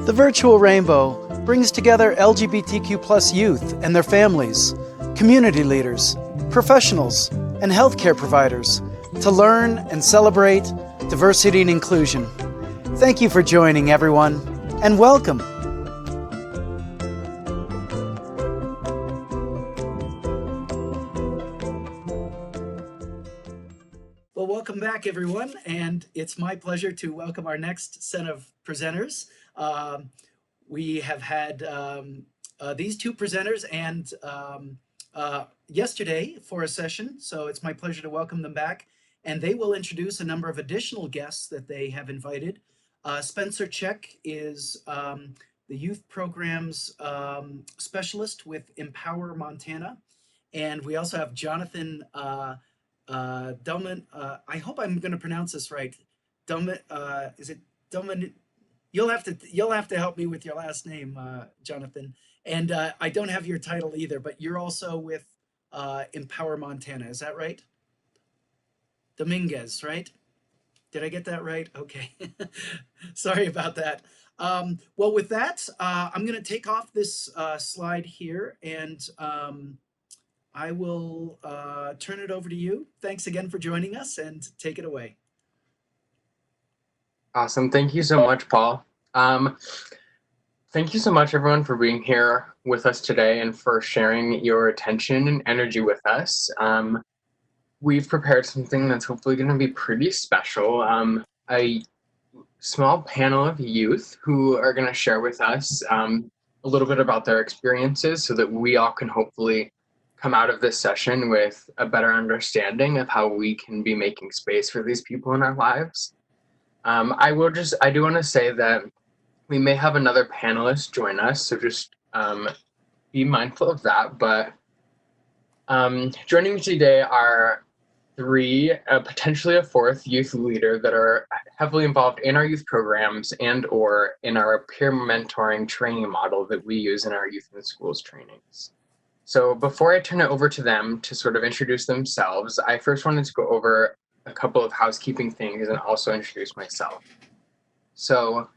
The virtual rainbow brings together LGBTQ+ youth and their families, community leaders, professionals, and healthcare providers to learn and celebrate diversity and inclusion. Thank you for joining, everyone, and welcome. Well, welcome back, everyone, and it's my pleasure to welcome our next set of presenters. We have had these two presenters and yesterday for a session, so it's my pleasure to welcome them back, and they will introduce a number of additional guests that they have invited. Spencer Check is the youth programs specialist with Empower Montana, and we also have Jonathan Delman. I hope I'm going to pronounce this right. Delman, is it Delman? You'll have to help me with your last name, Jonathan. And I don't have your title either, but you're also with Empower Montana. Is that right? Dominguez, right? Did I get that right? Okay. Sorry about that. Well, with that, I'm going to take off this slide here, and I will turn it over to you. Thanks again for joining us, and take it away. Awesome. Thank you so much, Paul. Thank you so much, everyone, for being here with us today and for sharing your attention and energy with us. We've prepared something that's hopefully going to be pretty special. A small panel of youth who are going to share with us a little bit about their experiences so that we all can hopefully come out of this session with a better understanding of how we can be making space for these people in our lives. I do want to say that we may have another panelist join us, so just be mindful of that. But joining me today are three, potentially a fourth youth leader that are heavily involved in our youth programs and or in our peer mentoring training model that we use in our youth in schools trainings. So before I turn it over to them to sort of introduce themselves, I first wanted to go over a couple of housekeeping things and also introduce myself. So,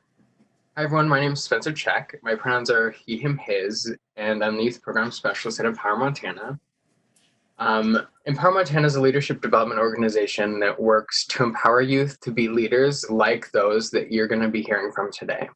hi everyone, my name is Spencer Check. My pronouns are he, him, his, and I'm the youth program specialist at Empower Montana. Empower Montana is a leadership development organization that works to empower youth to be leaders like those that you're going to be hearing from today.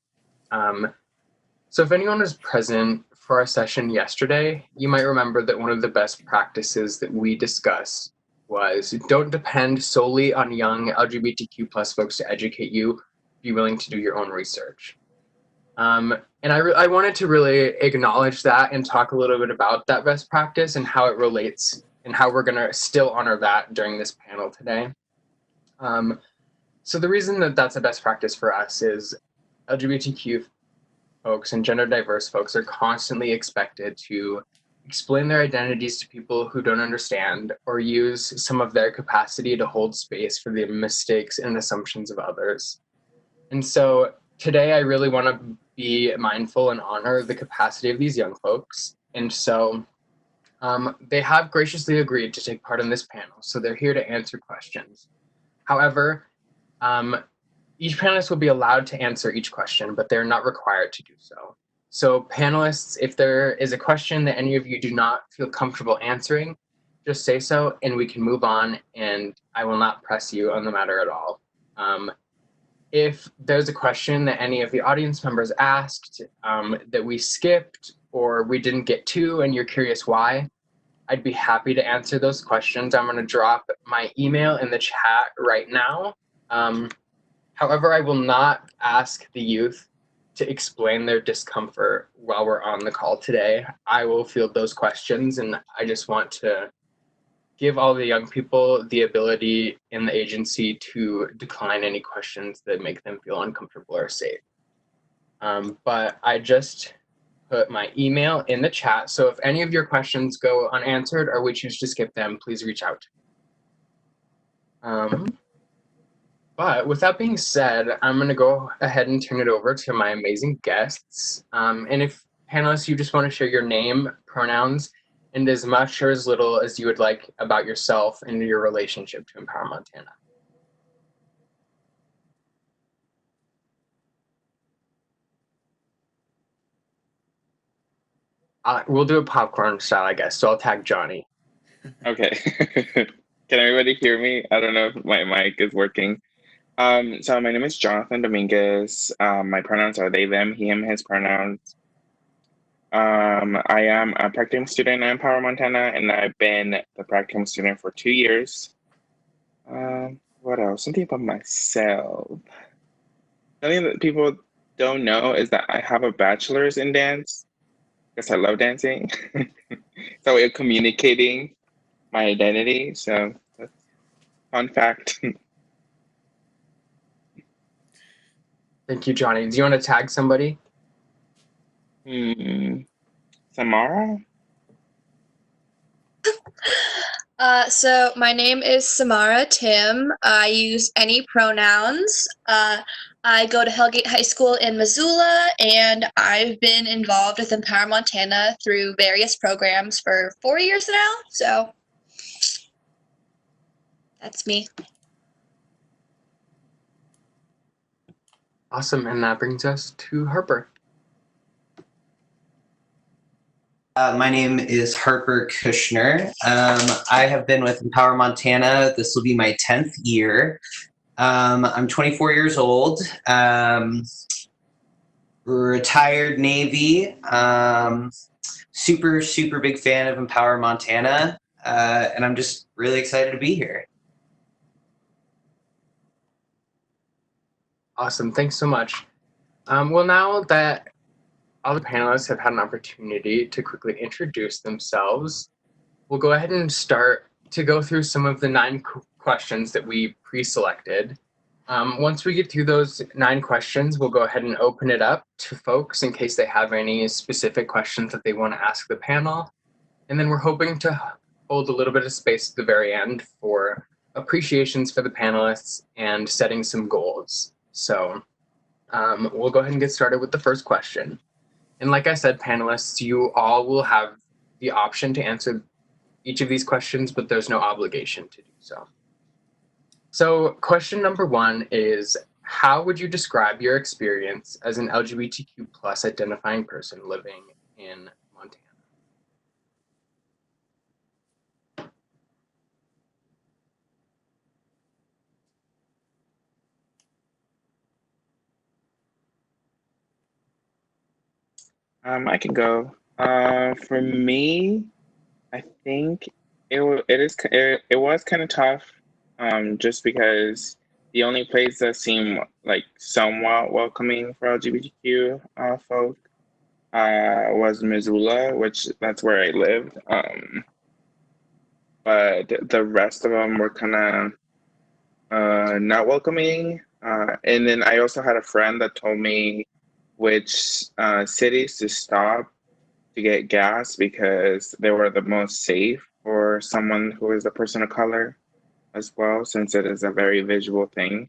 So if anyone was present for our session yesterday, you might remember that one of the best practices that we discussed was don't depend solely on young LGBTQ+ folks to educate you. Be willing to do your own research. And I wanted to really acknowledge that and talk a little bit about that best practice and how it relates and how we're going to still honor that during this panel today. So the reason that that's a best practice for us is LGBTQ folks and gender diverse folks are constantly expected to explain their identities to people who don't understand or use some of their capacity to hold space for the mistakes and assumptions of others. And so today I really want to be mindful and honor the capacity of these young folks. And so they have graciously agreed to take part in this panel. So they're here to answer questions. However, each panelist will be allowed to answer each question, but they're not required to do so. So panelists, if there is a question that any of you do not feel comfortable answering, just say so and we can move on and I will not press you on the matter at all. If there's a question that any of the audience members asked that we skipped or we didn't get to and you're curious why, I'd be happy to answer those questions. I'm going to drop my email in the chat right now. However, I will not ask the youth to explain their discomfort while we're on the call today. I will field those questions, and I just want to give all the young people the ability in the agency to decline any questions that make them feel uncomfortable or safe. But I just put my email in the chat, so if any of your questions go unanswered or we choose to skip them, please reach out. But with that being said, I'm going to go ahead and turn it over to my amazing guests. And if panelists, you just want to share your name, pronouns, and as much or as little as you would like about yourself and your relationship to Empower Montana. We'll do it popcorn style, I guess. So I'll tag Johnny. Okay. Can everybody hear me? I don't know if my mic is working. So my name is Jonathan Dominguez. My pronouns are they, them, he, him, his pronouns. I am a practicum student at Empower Montana, and I've been the practicum student for 2 years. What else? Something about myself. Something that people don't know is that I have a bachelor's in dance because I love dancing. So we're communicating my identity. So that's a fun fact. Thank you, Johnny. Do you want to tag somebody? Samara? So my name is Samara Tim. I use any pronouns. I go to Hellgate High School in Missoula, and I've been involved with Empower Montana through various programs for 4 years now. So that's me. Awesome. And that brings us to Harper. My name is Harper Kushner. I have been with Empower Montana. This will be my 10th year. I'm 24 years old, retired Navy, super, super big fan of Empower Montana, and I'm just really excited to be here. Awesome. Thanks so much. Well, now that all the panelists have had an opportunity to quickly introduce themselves, we'll go ahead and start to go through some of the 9 questions that we pre-selected. Once we get through those 9 questions, we'll go ahead and open it up to folks in case they have any specific questions that they want to ask the panel. And then we're hoping to hold a little bit of space at the very end for appreciations for the panelists and setting some goals. So we'll go ahead and get started with the first question. And like I said, panelists, you all will have the option to answer each of these questions, but there's no obligation to do so. So question number 1 is, how would you describe your experience as an LGBTQ plus identifying person living in Montana? I can go. For me, I think it was kind of tough, just because the only place that seemed like somewhat welcoming for LGBTQ folk was Missoula, which that's where I lived. But the rest of them were kind of not welcoming. And then I also had a friend that told me which cities to stop to get gas because they were the most safe for someone who is a person of color as well, since it is a very visual thing.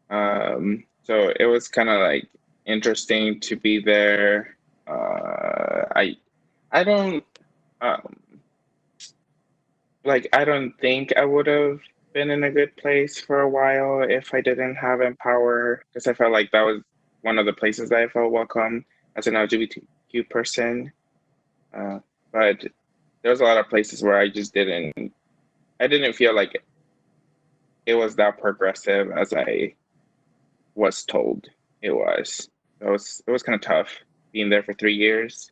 So it was kind of like interesting to be there. I don't I don't think I would have been in a good place for a while if I didn't have Empower, because I felt like that was one of the places that I felt welcome as an LGBTQ person. But there was a lot of places where I didn't feel like it was that progressive as I was told it was. It was kind of tough being there for 3 years,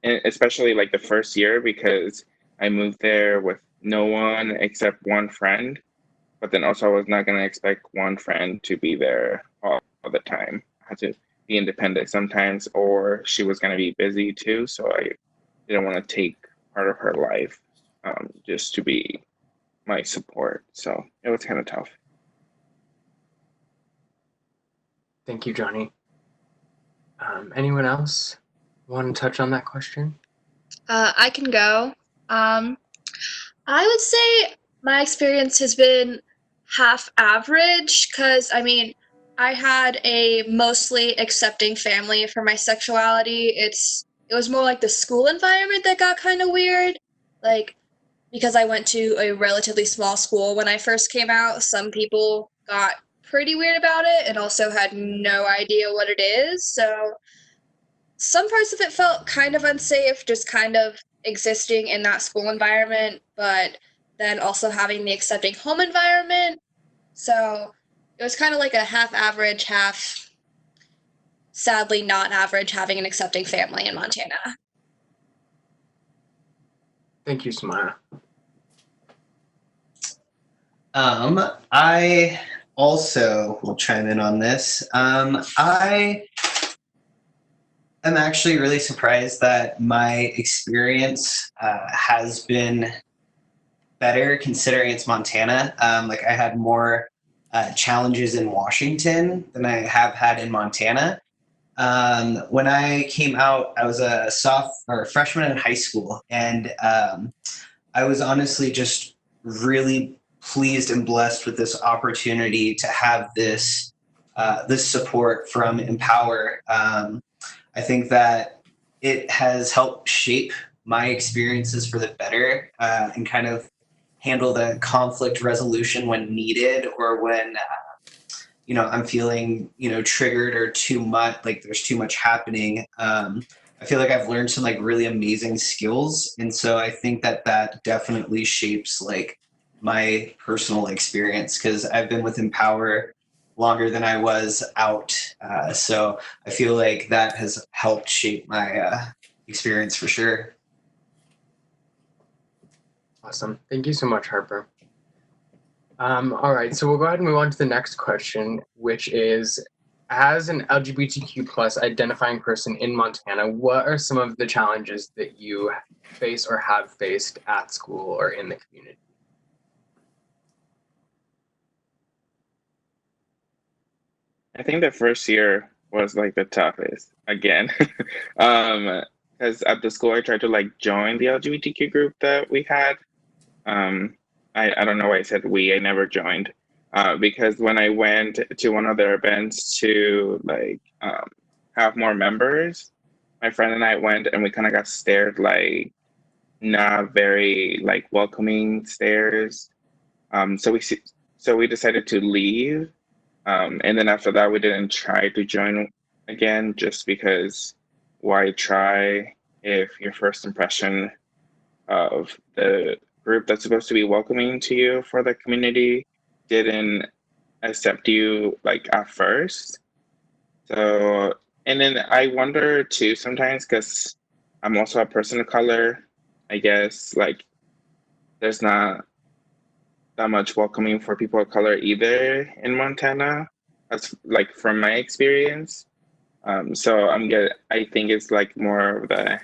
and especially like the first year because I moved there with no one except one friend. But then also I was not going to expect one friend to be there all the time. I had to be independent sometimes, or she was going to be busy too. So I didn't want to take part of her life just to be my support. So it was kind of tough. Thank you, Johnny. Anyone else want to touch on that question? I can go. I would say my experience has been half average because I had a mostly accepting family for my sexuality. It was more like the school environment that got kind of weird, like because I went to a relatively small school when I first came out. Some people got pretty weird about it and also had no idea what it is. So some parts of it felt kind of unsafe, just kind of existing in that school environment, but then also having the accepting home environment. So it was kind of like a half average, half sadly not average having an accepting family in Montana. Thank you, Samaya. I also will chime in on this. I am actually really surprised that my experience has been better considering it's Montana. Like I had more challenges in Washington than I have had in Montana. When I came out, I was a freshman in high school, and I was honestly just really pleased and blessed with this opportunity to have this support from Empower. I think that it has helped shape my experiences for the better, and kind of handle the conflict resolution when needed, or when I'm feeling triggered or too much, like there's too much happening. I feel like I've learned some like really amazing skills, and so I think that that definitely shapes like my personal experience, because I've been with Empower longer than I was out. So I feel like that has helped shape my experience for sure. Awesome. Thank you so much, Harper. All right, so we'll go ahead and move on to the next question, which is, as an LGBTQ plus identifying person in Montana, what are some of the challenges that you face or have faced at school or in the community? I think the first year was like the toughest again. Because at the school I tried to like join the LGBTQ group that we had. I don't know why I said we, I never joined. Because when I went to one of their events to like have more members, my friend and I went and we kind of got stared like not very like welcoming stares. So we decided to leave. And then after that, we didn't try to join again, just because why try if your first impression of the group that's supposed to be welcoming to you for the community didn't accept you like at first. So, and then I wonder too sometimes, because I'm also a person of color, I guess like there's not that much welcoming for people of color either in Montana, as like from my experience. So I think it's like more of the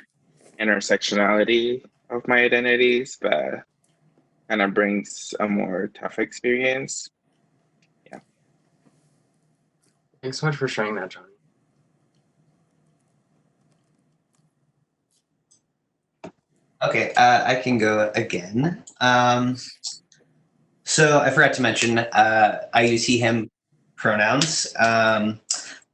intersectionality of my identities that kind of brings a more tough experience. Yeah. Thanks so much for sharing that, Johnny. Okay, I can go again. So I forgot to mention, I use he, him pronouns. I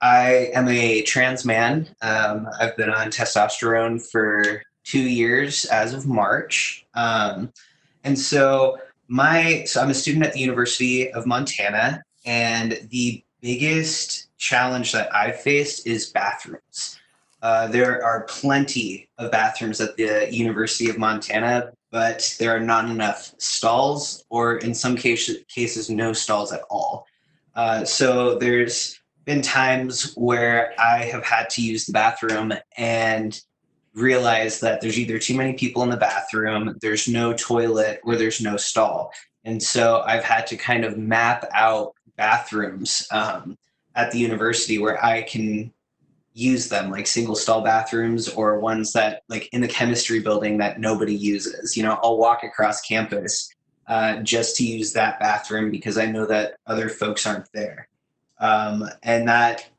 am a trans man. I've been on testosterone for 2 years as of March. And so I'm a student at the University of Montana, and the biggest challenge that I've faced is bathrooms. There are plenty of bathrooms at the University of Montana, but there are not enough stalls, or in some cases no stalls at all. So there's been times where I have had to use the bathroom and realize that there's either too many people in the bathroom, there's no toilet, or there's no stall. And so I've had to kind of map out bathrooms at the university where I can use them, like single stall bathrooms, or ones that like in the chemistry building that nobody uses. I'll walk across campus just to use that bathroom because I know that other folks aren't there. And that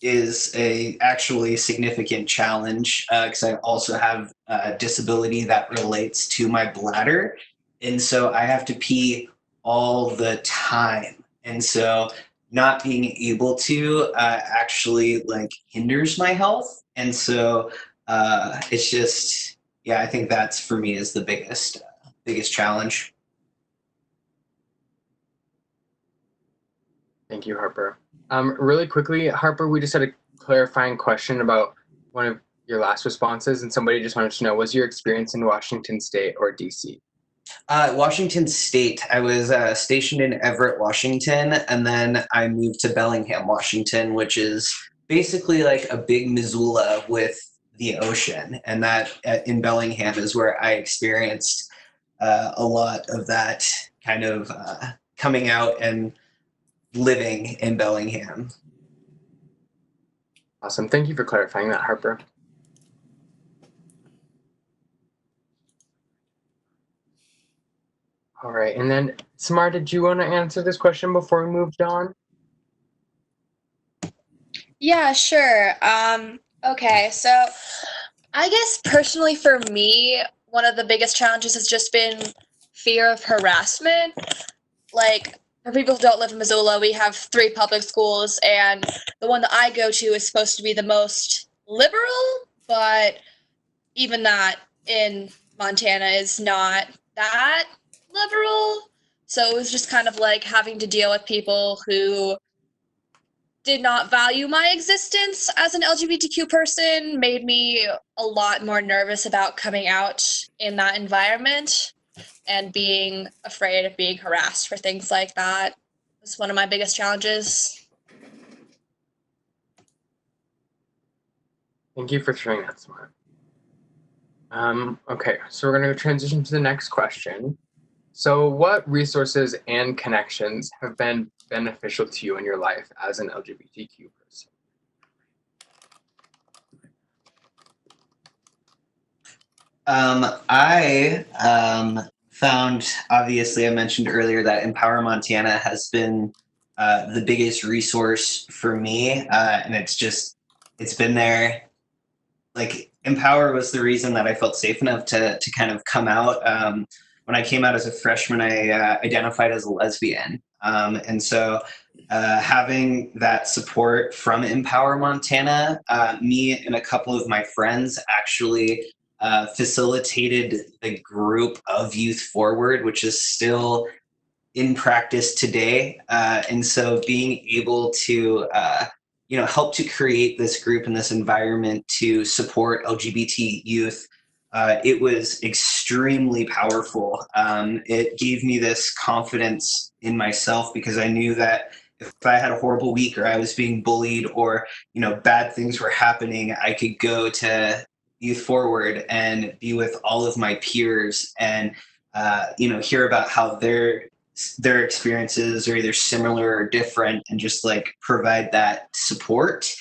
is a actually significant challenge, because I also have a disability that relates to my bladder, and so I have to pee all the time, and so not being able to actually like hinders my health, and so it's just, yeah, I think that's for me is the biggest challenge. Thank you, Harper. Really quickly, Harper, we just had a clarifying question about one of your last responses, and somebody just wanted to know, was your experience in Washington State or DC? Washington State. I was stationed in Everett, Washington, and then I moved to Bellingham, Washington, which is basically like a big Missoula with the ocean. And that in Bellingham is where I experienced a lot of that kind of coming out and living in Bellingham. Awesome. Thank you for clarifying that, Harper. All right. And then, Samar, did you want to answer this question before we moved on? Yeah, sure. Okay, so I guess personally for me, one of the biggest challenges has just been fear of harassment. Like, for people who don't live in Missoula, we have 3 public schools, and the one that I go to is supposed to be the most liberal, but even that in Montana is not that liberal. So it was just kind of like having to deal with people who did not value my existence as an LGBTQ person, made me a lot more nervous about coming out in that environment and being afraid of being harassed for things like that. Was one of my biggest challenges. Thank you for sharing that, Samar. Okay, so we're going to transition to the next question. So what resources and connections have been beneficial to you in your life as an LGBTQ person? I found, obviously, I mentioned earlier that Empower Montana has been the biggest resource for me, and it's been there. Like, Empower was the reason that I felt safe enough to kind of come out. When I came out as a freshman, I identified as a lesbian, and so having that support from Empower Montana, me and a couple of my friends actually facilitated the group of Youth Forward, which is still in practice today. And so being able to, help to create this group and this environment to support LGBT youth, it was extremely powerful. It gave me this confidence in myself because I knew that if I had a horrible week or I was being bullied or, bad things were happening, I could go to Youth Forward and be with all of my peers and, hear about how their experiences are either similar or different and just like provide that support.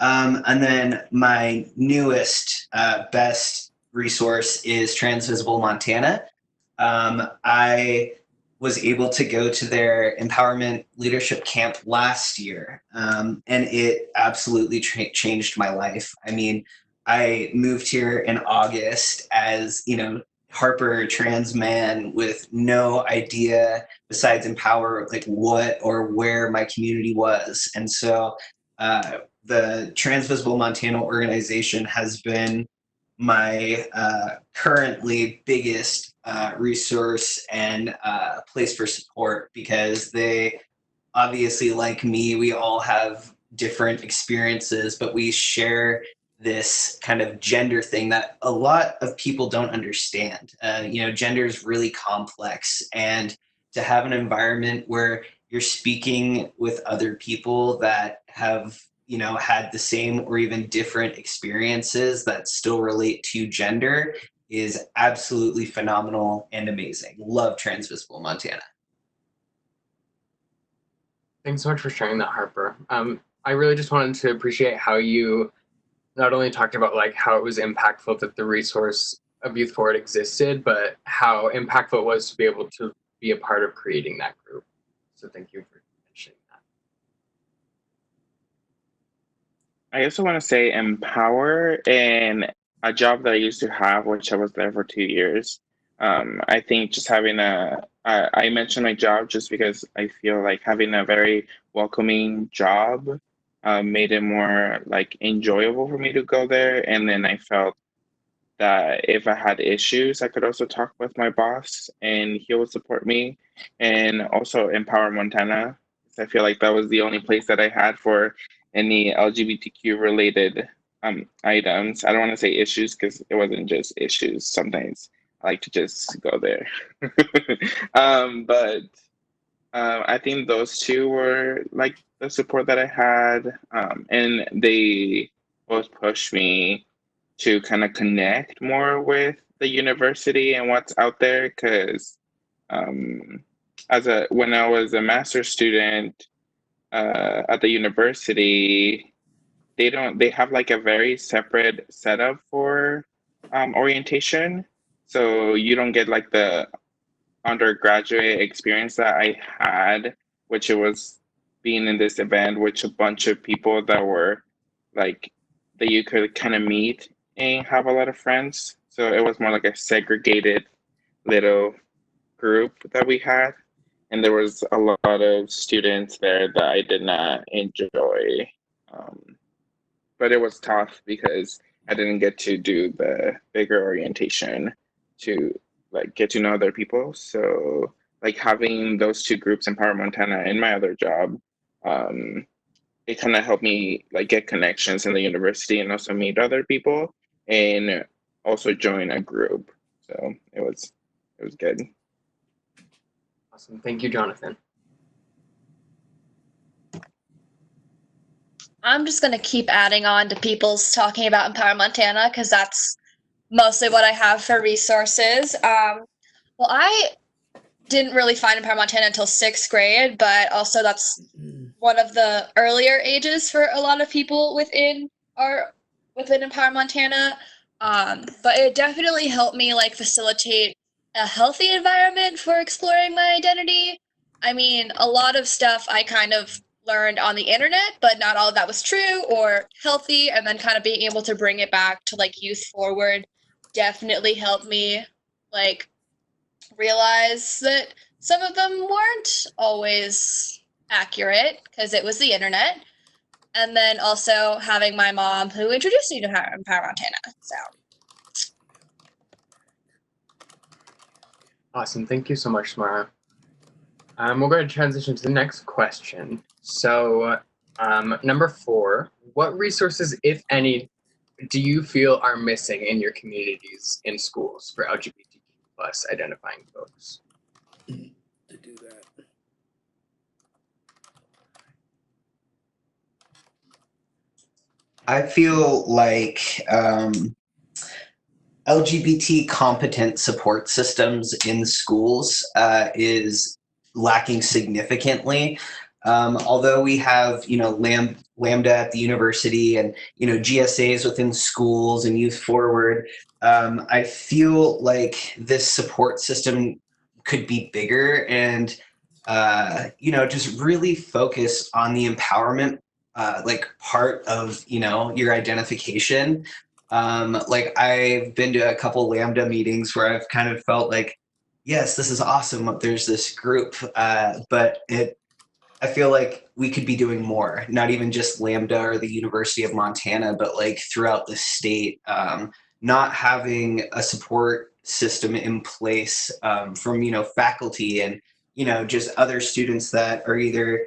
And then my newest, best resource is Transvisible Montana. I was able to go to their empowerment leadership camp last year, and it absolutely changed my life. I mean, I moved here in August as, Harper trans man with no idea besides Empower, like what or where my community was. And so the Transvisible Montana organization has been my currently biggest resource and place for support because they obviously, like me, we all have different experiences, but we share this kind of gender thing that a lot of people don't understand. Gender is really complex, and to have an environment where you're speaking with other people that have had the same or even different experiences that still relate to gender is absolutely phenomenal and amazing. Love Transvisible Montana. Thanks so much for sharing that, Harper. I really just wanted to appreciate how you not only talked about like how it was impactful that the resource of Youth Forward existed, but how impactful it was to be able to be a part of creating that group. So thank you for mentioning that. I also want to say Empower and a job that I used to have, which I was there for 2 years. I think just having I mentioned my job just because I feel like having a very welcoming job made it more like enjoyable for me to go there. And then I felt that if I had issues, I could also talk with my boss and he would support me. And also Empower Montana. I feel like that was the only place that I had for any LGBTQ related items. I don't want to say issues because it wasn't just issues. Sometimes I like to just go there. But I think those two were like the support that I had, and they both pushed me to kind of connect more with the university and what's out there. Because when I was a master's student at the university, they have like a very separate setup for orientation, so you don't get like the undergraduate experience that I had, which it was being in this event with a bunch of people that were like that you could kind of meet and have a lot of friends. So it was more like a segregated little group that we had, and there was a lot of students there that I did not enjoy. Um, but it was tough because I didn't get to do the bigger orientation to like get to know other people. So like having those two groups in Power Montana and my other job, um, it kind of helped me like get connections in the university and also meet other people and also join a group. So it was good. Awesome. Thank you, Jonathan. I'm just going to keep adding on to people's talking about Empower Montana because that's mostly what I have for resources. Well, I didn't really find Empower Montana until 6th grade, but also that's one of the earlier ages for a lot of people within Empower Montana. But it definitely helped me like facilitate a healthy environment for exploring my identity. I mean, a lot of stuff I kind of learned on the internet, but not all of that was true or healthy. And then kind of being able to bring it back to like Youth Forward definitely helped me like realize that some of them weren't always accurate because it was the internet. And then also having my mom who introduced me to Empower Montana. So Awesome. Thank you so much, Samara. We're going to transition to the next question. So, number 4, what resources, if any, do you feel are missing in your communities in schools for LGBTQ plus identifying folks? To do that. I feel like LGBT competent support systems in schools is lacking significantly. Although we have, Lambda at the university and, GSAs within schools and Youth Forward, I feel like this support system could be bigger and, just really focus on the empowerment, part of, your identification. Like I've been to a couple Lambda meetings where I've kind of felt like, yes, this is awesome. There's this group, but I feel like we could be doing more, not even just Lambda or the University of Montana, but like throughout the state. Not having a support system in place from, faculty and, just other students that are either,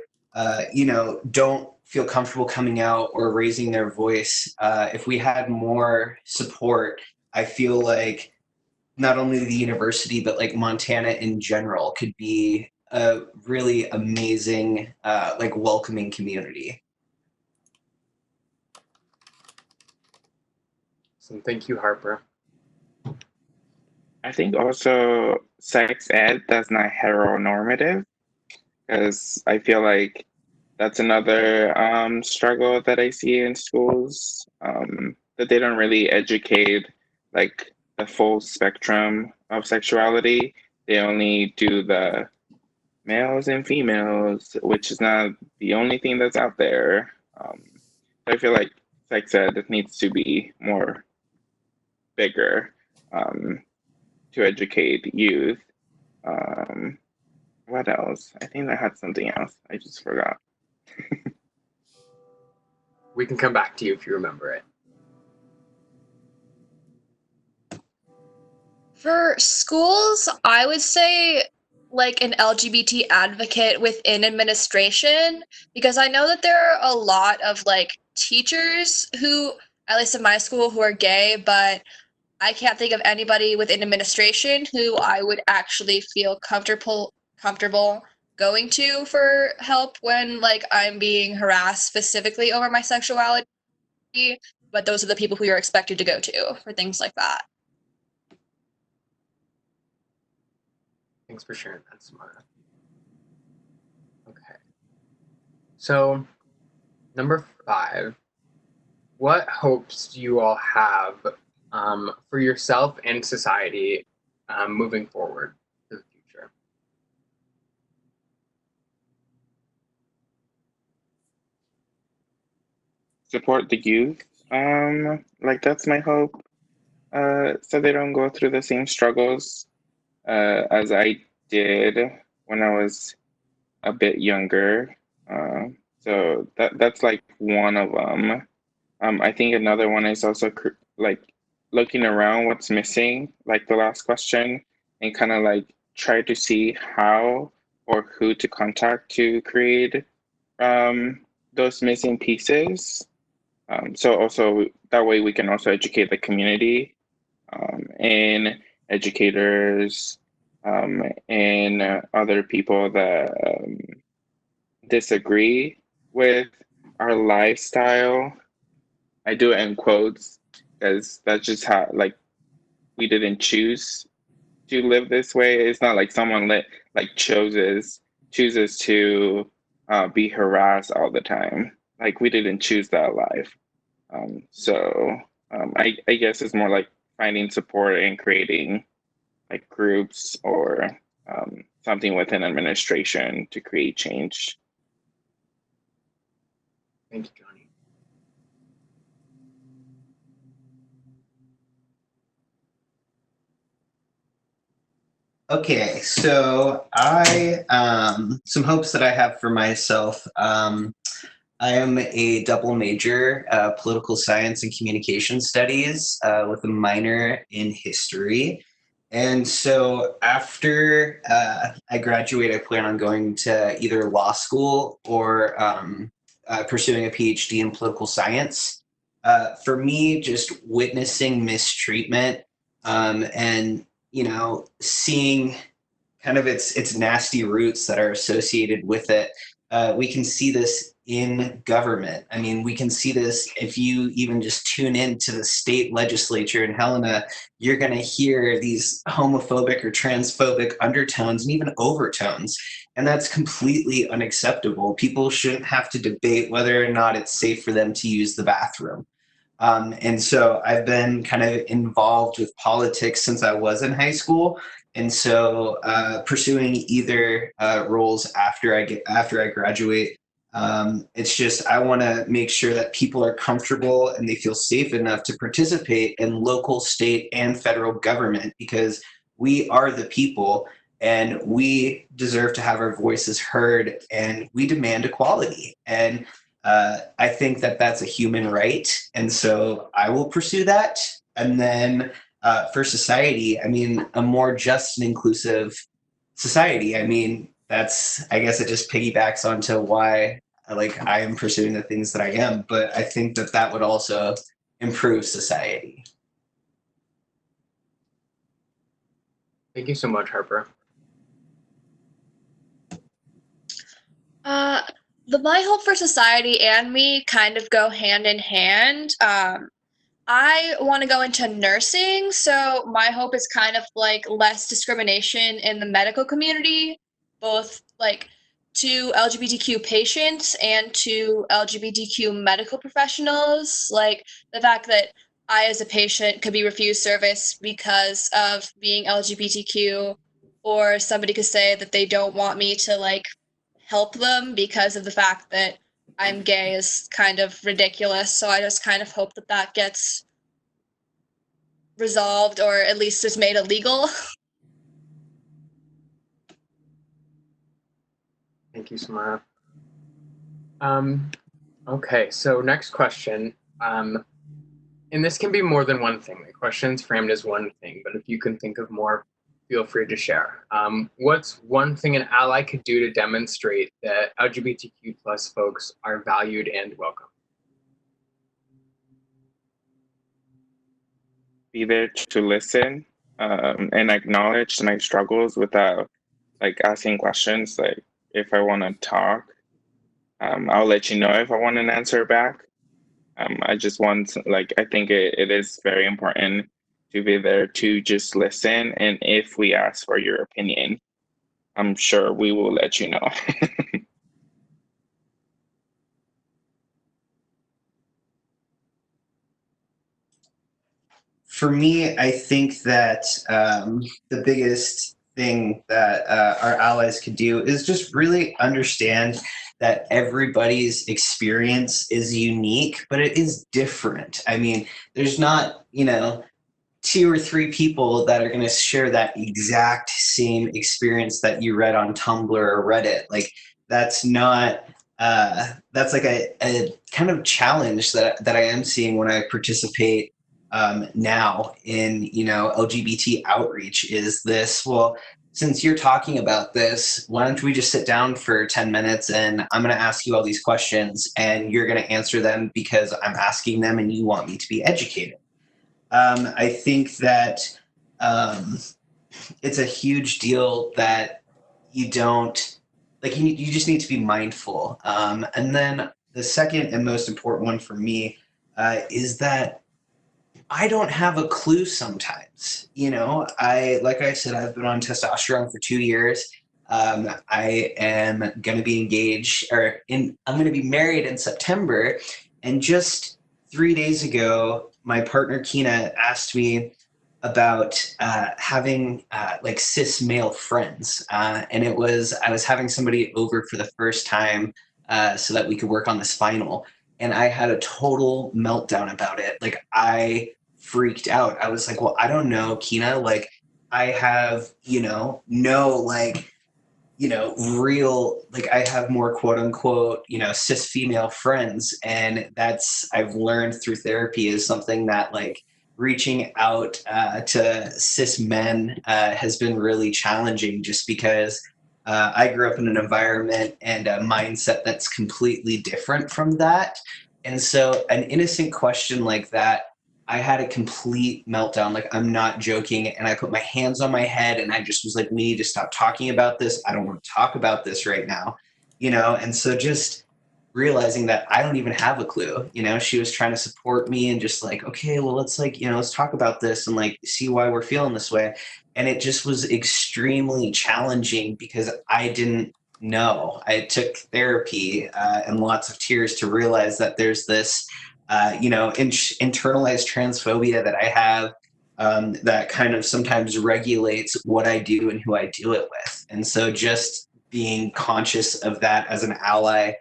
don't feel comfortable coming out or raising their voice. If we had more support, I feel like not only the university, but like Montana in general could be a really amazing, welcoming community. So thank you, Harper. I think also sex ed that's not heteronormative, because I feel like that's another struggle that I see in schools, that they don't really educate like the full spectrum of sexuality. They only do the males and females, which is not the only thing that's out there. I feel like sex ed needs to be more bigger to educate youth. What else? I think I had something else. I just forgot. We can come back to you if you remember it. for schools, I would say like an LGBT advocate within administration, because I know that there are a lot of like teachers who at least in my school, who are gay, but I can't think of anybody within administration who I would actually feel comfortable going to for help when like I'm being harassed specifically over my sexuality. But those are the people who you're expected to go to for things like that. Thanks for sharing that, Samara. Okay. So, number 5, what hopes do you all have for yourself and society moving forward to the future? Support the youth. Like that's my hope. So they don't go through the same struggles as I did when I was a bit younger. So that's like one of them. I think another one is also like looking around what's missing, like the last question, and kind of like try to see how or who to contact to create those missing pieces. So also that way we can also educate the community and educators and other people that disagree with our lifestyle. I do it in quotes because that's just how like we didn't choose to live this way. It's not like someone chooses to be harassed all the time. Like we didn't choose that life. I guess it's more like finding support and creating like groups or something within administration to create change. Thank you, Johnny. Okay, so I some hopes that I have for myself. I am a double major, political science and communication studies, with a minor in history. And so after I graduate, I plan on going to either law school or pursuing a PhD in political science. For me, just witnessing mistreatment and seeing kind of its nasty roots that are associated with it. We can see this in government. I mean, we can see this if you even just tune in to the state legislature in Helena, you're going to hear these homophobic or transphobic undertones and even overtones. And that's completely unacceptable. People shouldn't have to debate whether or not it's safe for them to use the bathroom. And so I've been kind of involved with politics since I was in high school. And so pursuing either roles after I graduate, it's just I want to make sure that people are comfortable and they feel safe enough to participate in local, state, and federal government because we are the people and we deserve to have our voices heard and we demand equality. And I think that that's a human right. And so I will pursue that. And then for society, I mean, a more just and inclusive society. I mean, I guess it just piggybacks onto why I am pursuing the things that I am. But I think that that would also improve society. Thank you so much, Harper. My hope for society and me kind of go hand in hand. I want to go into nursing, so my hope is kind of like less discrimination in the medical community, both like to LGBTQ patients and to LGBTQ medical professionals. Like the fact that I, as a patient, could be refused service because of being LGBTQ, or somebody could say that they don't want me to like help them because of the fact that I'm gay is kind of ridiculous. So I just kind of hope that that gets resolved or at least is made illegal. Thank you, Samara. Okay, so next question. And this can be more than one thing. The question's framed as one thing, but if you can think of more, feel free to share. What's one thing an ally could do to demonstrate that LGBTQ plus folks are valued and welcome? be there to listen and acknowledge my struggles without like asking questions. Like if I want to talk, I'll let you know if I want an answer back. I just want, like, I think it is very important to be there to just listen. And if we ask for your opinion, I'm sure we will let you know. For me, I think that the biggest thing that our allies could do is just really understand that everybody's experience is unique, but it is different. I mean, there's not, two or three people that are going to share that exact same experience that you read on Tumblr or Reddit. Like, that's not. That's like a kind of challenge that I am seeing when I participate now in LGBT outreach. Is this, well, since you're talking about this, why don't we just sit down for 10 minutes and I'm going to ask you all these questions and you're going to answer them because I'm asking them and you want me to be educated. I think that it's a huge deal that you don't, like, you just need to be mindful. And then the second and most important one for me is that I don't have a clue sometimes. Like I said, I've been on testosterone for 2 years. I am going to be engaged, I'm going to be married in September. And just 3 days ago, my partner Kina asked me about having like cis male friends, and I was having somebody over for the first time so that we could work on this final, and I had a total meltdown about it. Like, I freaked out. I was like, well, I don't know, Kina. Like, I have real, like, I have more quote unquote cis female friends, and that's, I've learned through therapy, is something that, like, reaching out to cis men has been really challenging, just because I grew up in an environment and a mindset that's completely different from that. And so an innocent question like that, I had a complete meltdown. Like, I'm not joking. And I put my hands on my head and I just was like, we need to stop talking about this. I don't want to talk about this right now. And so just realizing that I don't even have a clue. She was trying to support me and just like, okay, well, let's, like, let's talk about this and, like, see why we're feeling this way. And it just was extremely challenging because I didn't know. I took therapy and lots of tears to realize that there's this internalized transphobia that I have, that kind of sometimes regulates what I do and who I do it with. And so just being conscious of that as an ally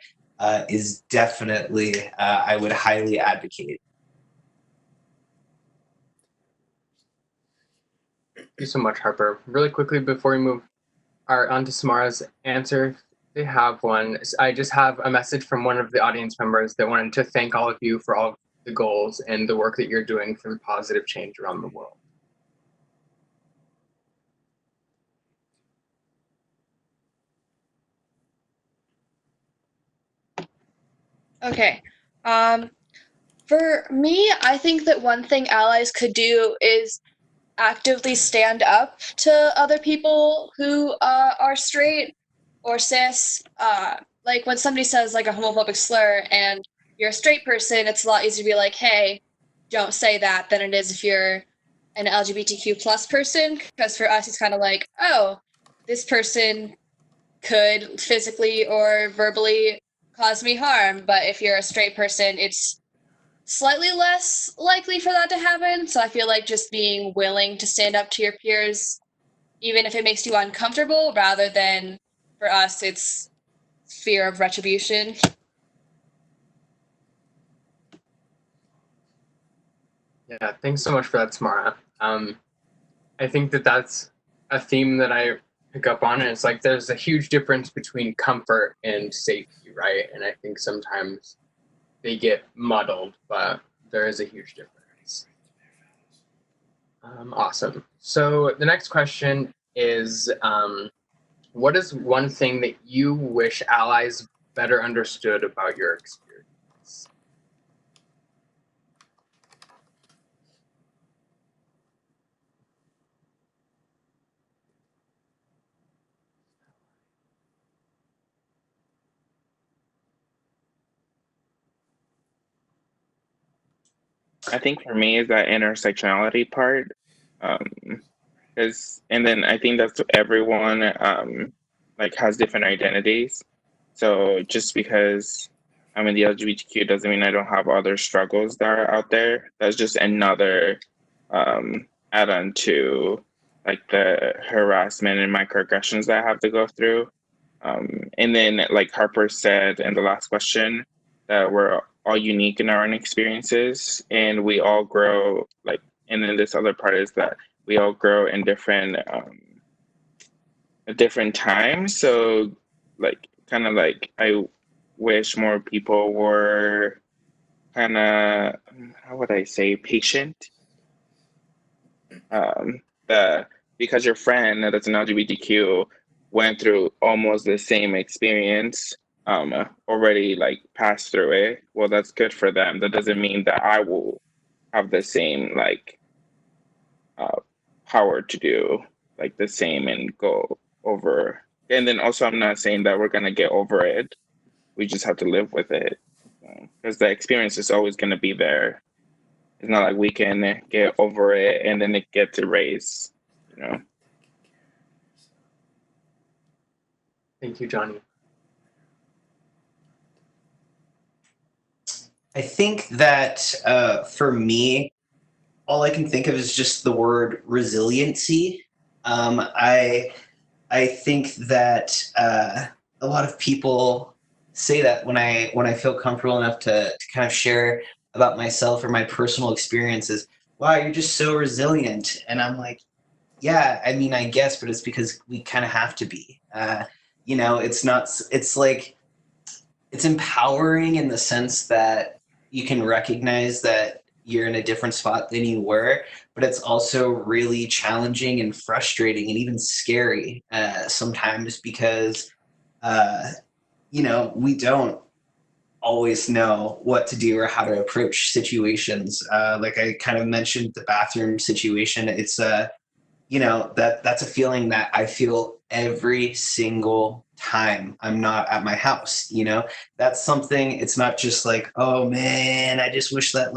is definitely, I would highly advocate. Thank you so much, Harper. Really quickly before we move on to Samara's answer, they have one. I just have a message from one of the audience members that wanted to thank all of you for all the goals and the work that you're doing for positive change around the world. Okay. For me, I think that one thing allies could do is actively stand up to other people who are straight or cis. Like when somebody says like a homophobic slur and you're a straight person, it's a lot easier to be like, hey, don't say that, than it is if you're an LGBTQ plus person. Because for us, it's kind of like, oh, this person could physically or verbally cause me harm. But if you're a straight person, it's slightly less likely for that to happen. So I feel like just being willing to stand up to your peers, even if it makes you uncomfortable, rather than, for us, it's fear of retribution. Yeah, thanks so much for that, Samara. I think that that's a theme that I pick up on, and it's like there's a huge difference between comfort and safety, right? And I think sometimes they get muddled, but there is a huge difference. Awesome. So the next question is, what is one thing that you wish allies better understood about your experience? I think for me is that intersectionality part. And then I think that's everyone like has different identities. So just because I'm in the LGBTQ doesn't mean I don't have other struggles that are out there. That's just another add-on to like the harassment and microaggressions that I have to go through. And then, like Harper said in the last question, that we're all unique in our own experiences and we all grow like, and then this other part is that we all grow in different times. So like kind of like I wish more people were kind of, how would I say, patient. The Because your friend that's an LGBTQ went through almost the same experience, already like passed through it. Well, that's good for them. That doesn't mean that I will have the same like power to do like the same and go over. And then also, I'm not saying that we're gonna get over it. We just have to live with it because the experience is always gonna be there. It's not like we can get over it and then it gets erased, you know. Thank you, Johnny. I think that for me, all I can think of is just the word resiliency. I think that a lot of people say that when I feel comfortable enough to kind of share about myself or my personal experiences. Wow, you're just so resilient, and I'm like, yeah. I mean, I guess, but it's because we kind of have to be. It's not. It's like it's empowering in the sense that you can recognize that you're in a different spot than you were, but it's also really challenging and frustrating and even scary sometimes because we don't always know what to do or how to approach situations. Like I kind of mentioned the bathroom situation. It's that's a feeling that I feel every single time I'm not at my house. That's something. It's not just like, oh man, I just wish that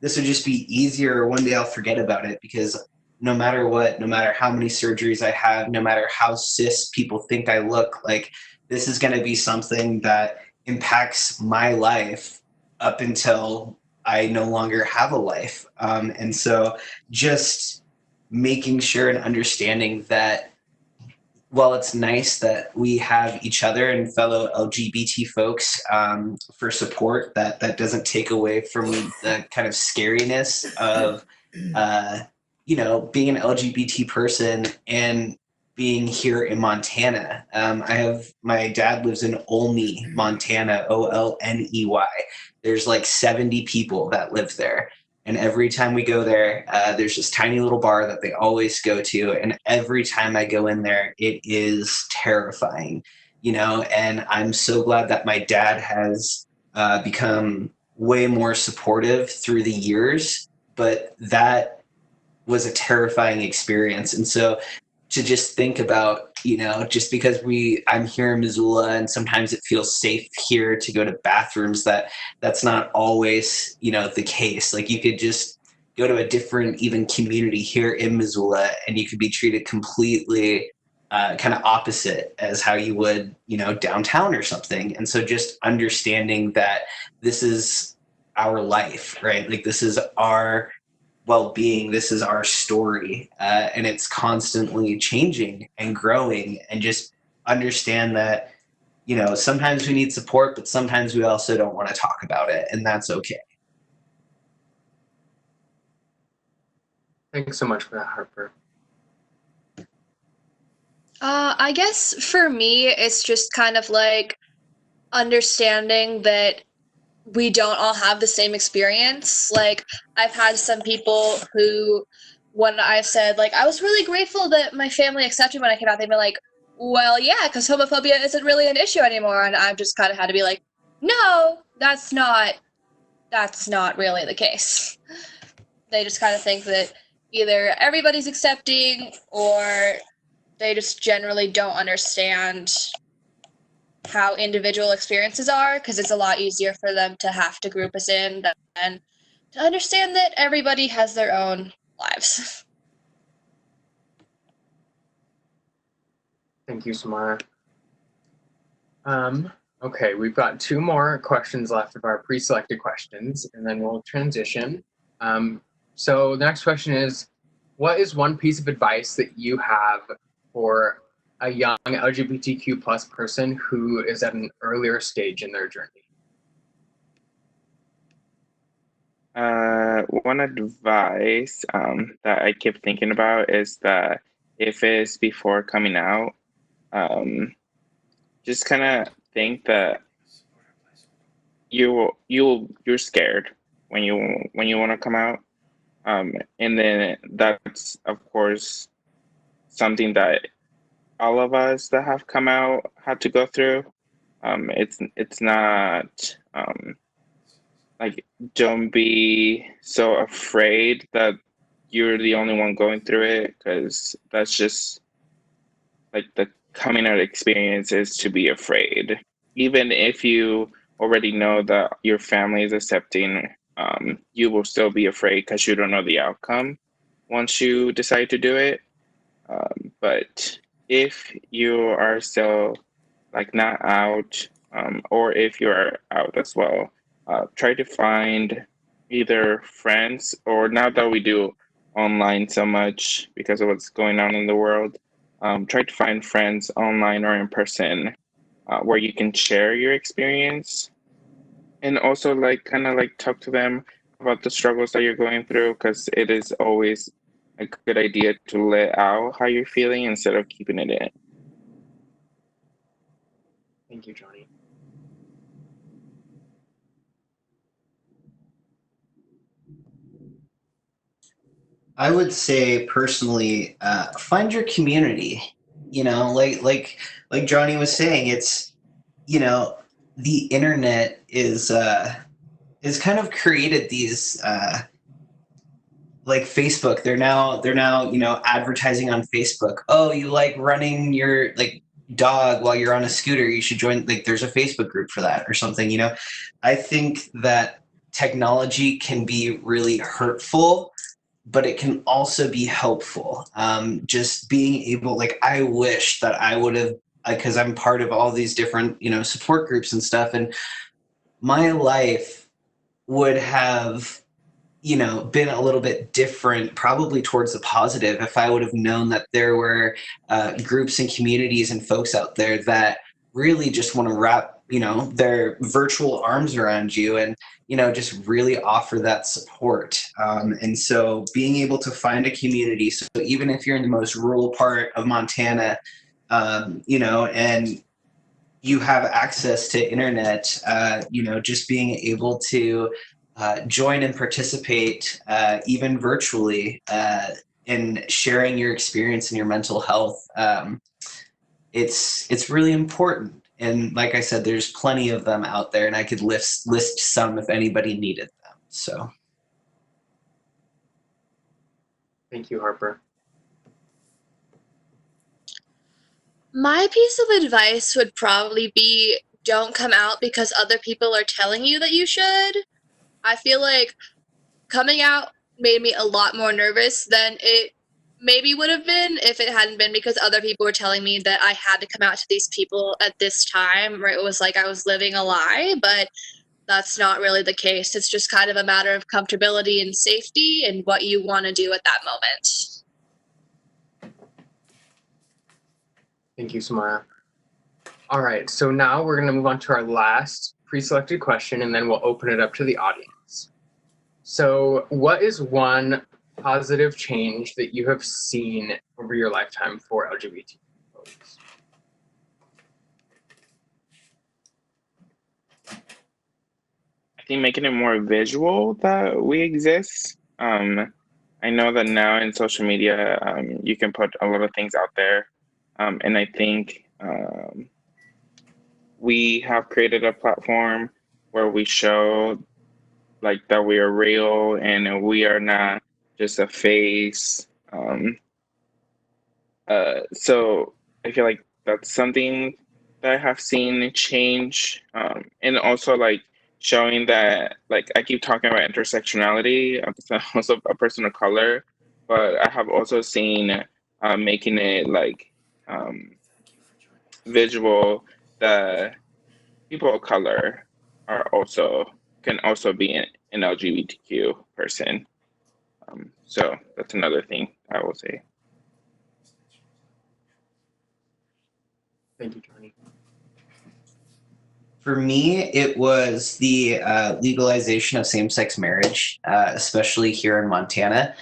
this would just be easier, or one day I'll forget about it, because no matter what, no matter how many surgeries I have, no matter how cis people think I look, like this is going to be something that impacts my life up until I no longer have a life. And so just making sure and understanding that while it's nice that we have each other and fellow LGBT folks for support, that doesn't take away from the kind of scariness of, being an LGBT person and being here in Montana. My dad lives in Olney, Montana, Olney. There's like 70 people that live there. And every time we go there, there's this tiny little bar that they always go to. And every time I go in there, it is terrifying, and I'm so glad that my dad has become way more supportive through the years. But that was a terrifying experience. And so to just think about, just because I'm here in Missoula and sometimes it feels safe here to go to bathrooms, that's not always, the case. Like you could just go to a different even community here in Missoula and you could be treated completely kind of opposite as how you would, downtown or something. And so just understanding that this is our life, right? Like this is our well-being, this is our story, and it's constantly changing and growing, and just understand that sometimes we need support, but sometimes we also don't want to talk about it, and that's okay. Thanks so much for that, Harper. I guess for me, it's just kind of like understanding that we don't all have the same experience. Like, I've had some people who, when I said, like, I was really grateful that my family accepted when I came out, they'd be like, well, yeah, because homophobia isn't really an issue anymore. And I've just kind of had to be like, no, that's not really the case. They just kind of think that either everybody's accepting or they just generally don't understand how individual experiences are, because it's a lot easier for them to have to group us in than to understand that everybody has their own lives. Thank you, Samara. Okay, we've got 2 more questions left of our pre-selected questions, and then we'll transition. So the next question is, what is one piece of advice that you have for a young LGBTQ plus person who is at an earlier stage in their journey? One advice that I keep thinking about is that if it's before coming out, just kind of think that you're scared when you want to come out, and then that's of course something that all of us that have come out had to go through. It's not like, don't be so afraid that you're the only one going through it, because that's just like the coming out experience is to be afraid. Even if you already know that your family is accepting, you will still be afraid because you don't know the outcome once you decide to do it. But if you are still like not out, or if you are out as well, try to find either friends, or now that we do online so much because of what's going on in the world, try to find friends online or in person, where you can share your experience, and also like kind of like talk to them about the struggles that you're going through, because it is always a good idea to let out how you're feeling instead of keeping it in. Thank you, Johnny. I would say personally, find your community. You know, like Johnny was saying, it's, you know, the internet is kind of created these like Facebook. They're now advertising on Facebook. Oh, you like running your like dog while you're on a scooter? You should join. Like, there's a Facebook group for that or something. I think that technology can be really hurtful, but it can also be helpful. Just being able, like, I wish that I would have, because I'm part of all these different, support groups and stuff, and my life would have, been a little bit different, probably towards the positive, if I would have known that there were groups and communities and folks out there that really just want to wrap, their virtual arms around you and, just really offer that support. And so being able to find a community, so even if you're in the most rural part of Montana, and you have access to internet, just being able to join and participate, even virtually, in sharing your experience and your mental health. It's really important. And like I said, there's plenty of them out there, and I could list some if anybody needed them. So Thank you, Harper. My piece of advice would probably be, don't come out because other people are telling you that you should. I feel like coming out made me a lot more nervous than it maybe would have been if it hadn't been because other people were telling me that I had to come out to these people at this time, where it was like I was living a lie, but that's not really the case. It's just kind of a matter of comfortability and safety and what you want to do at that moment. Thank you, Samara. All right, so now we're going to move on to our last pre-selected question, and then we'll open it up to the audience. So what is one positive change that you have seen over your lifetime for LGBT folks? I think making it more visual that we exist. I know that now in social media, you can put a lot of things out there, and I think we have created a platform where we show like that we are real and we are not just a face. So I feel like that's something that I have seen change, and also like showing that, like, I keep talking about intersectionality. I'm also a person of color, but I have also seen making it like visual that people of color are also can also be an LGBTQ person. So that's another thing I will say. Thank you, Johnny. For me, it was the legalization of same-sex marriage, especially here in Montana.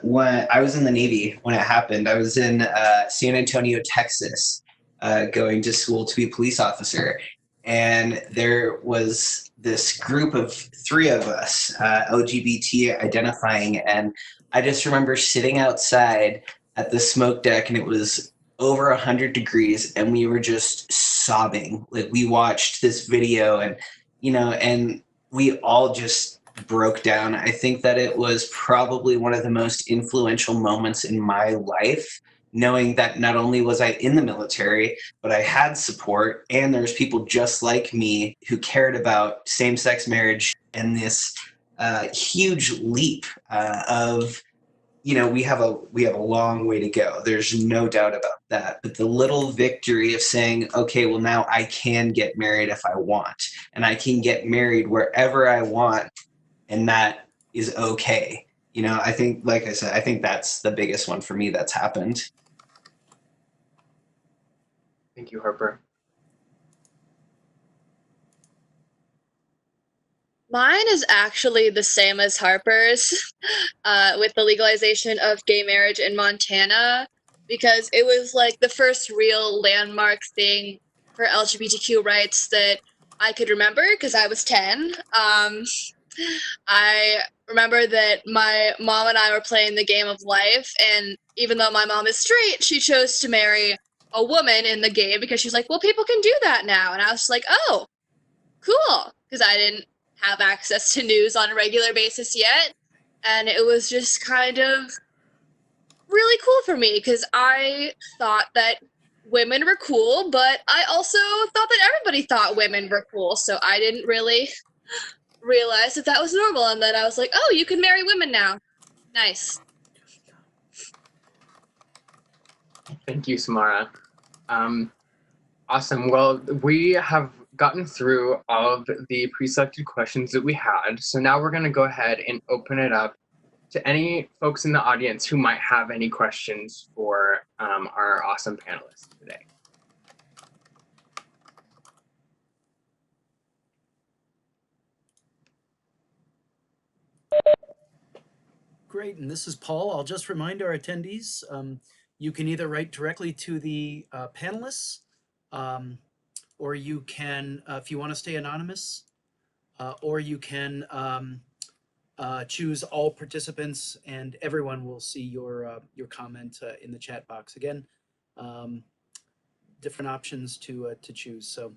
When I was in the Navy, when it happened, I was in San Antonio, Texas, going to school to be a police officer. And there was this group of three of us, LGBT identifying. And I just remember sitting outside at the smoke deck, and it was over 100 degrees, and we were just sobbing. Like, we watched this video, and we all just broke down. I think that it was probably one of the most influential moments in my life, knowing that not only was I in the military, but I had support, and there's people just like me who cared about same-sex marriage, and this huge leap of, we have a long way to go. There's no doubt about that. But the little victory of saying, okay, well, now I can get married if I want, and I can get married wherever I want, and that is okay. I think, like I said, I think that's the biggest one for me that's happened. Thank you, Harper. Mine is actually the same as Harper's, with the legalization of gay marriage in Montana, because it was like the first real landmark thing for LGBTQ rights that I could remember, because I was 10. I remember that my mom and I were playing the game of life, and even though my mom is straight, she chose to marry a woman in the game because she's like, well, people can do that now. And I was like, oh, cool, because I didn't have access to news on a regular basis yet. And it was just kind of really cool for me, because I thought that women were cool, but I also thought that everybody thought women were cool. So I didn't really realize that was normal. And then I was like, oh, you can marry women now. Nice. Thank you, Samara. Awesome. Well, we have gotten through all of the pre-selected questions that we had. So now we're going to go ahead and open it up to any folks in the audience who might have any questions for our awesome panelists today. Great, and this is Paul. I'll just remind our attendees, you can either write directly to the panelists, or you can, if you want to stay anonymous, or you can choose all participants, and everyone will see your comment in the chat box. Again, different options to choose. So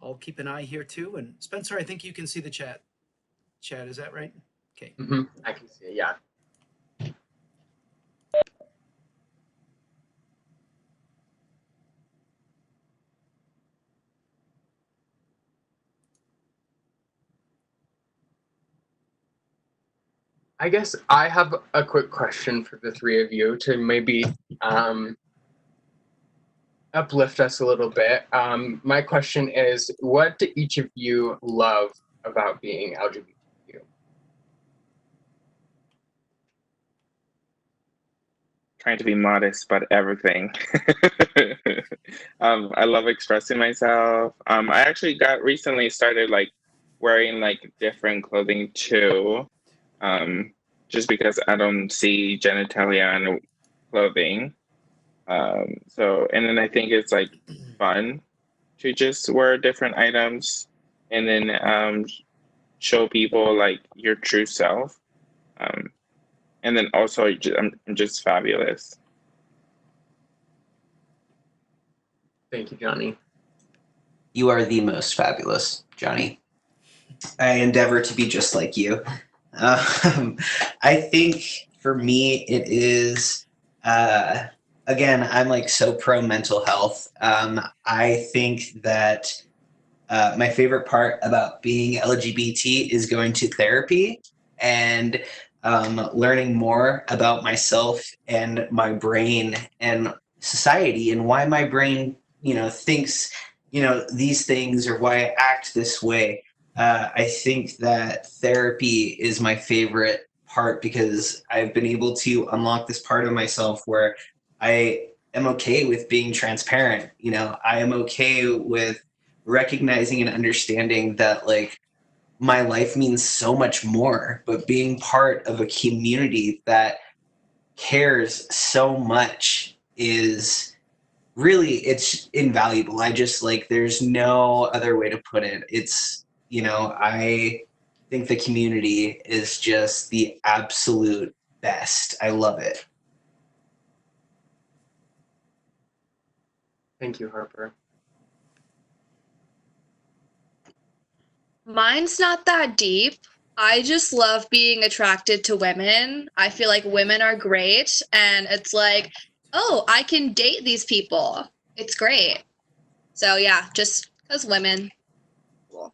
I'll keep an eye here too. And Spencer, I think you can see the chat. Is that right? Okay. I can see it, yeah. I guess I have a quick question for the three of you to maybe uplift us a little bit. My question is, what do each of you love about being LGBTQ? Trying to be modest about everything. I love expressing myself. I actually recently started like wearing like different clothing too, just because I don't see genitalia on clothing. And then I think it's like fun to just wear different items and then show people like your true self. And then also, I'm just fabulous. Thank you, Johnny. You are the most fabulous, Johnny. I endeavor to be just like you. I think for me, it is, again, I'm like so pro mental health. I think that My favorite part about being LGBT is going to therapy and learning more about myself and my brain and society and why my brain, thinks, these things or why I act this way. I think that therapy is my favorite part because I've been able to unlock this part of myself where I am okay with being transparent. I am okay with recognizing and understanding that like my life means so much more, but being part of a community that cares so much is really it's invaluable. I just like there's no other way to put it. It's I think the community is just the absolute best. I love it. Thank you, Harper. Mine's not that deep. I just love being attracted to women. I feel like women are great, and it's like, oh, I can date these people. It's great. So yeah, just because women. Cool.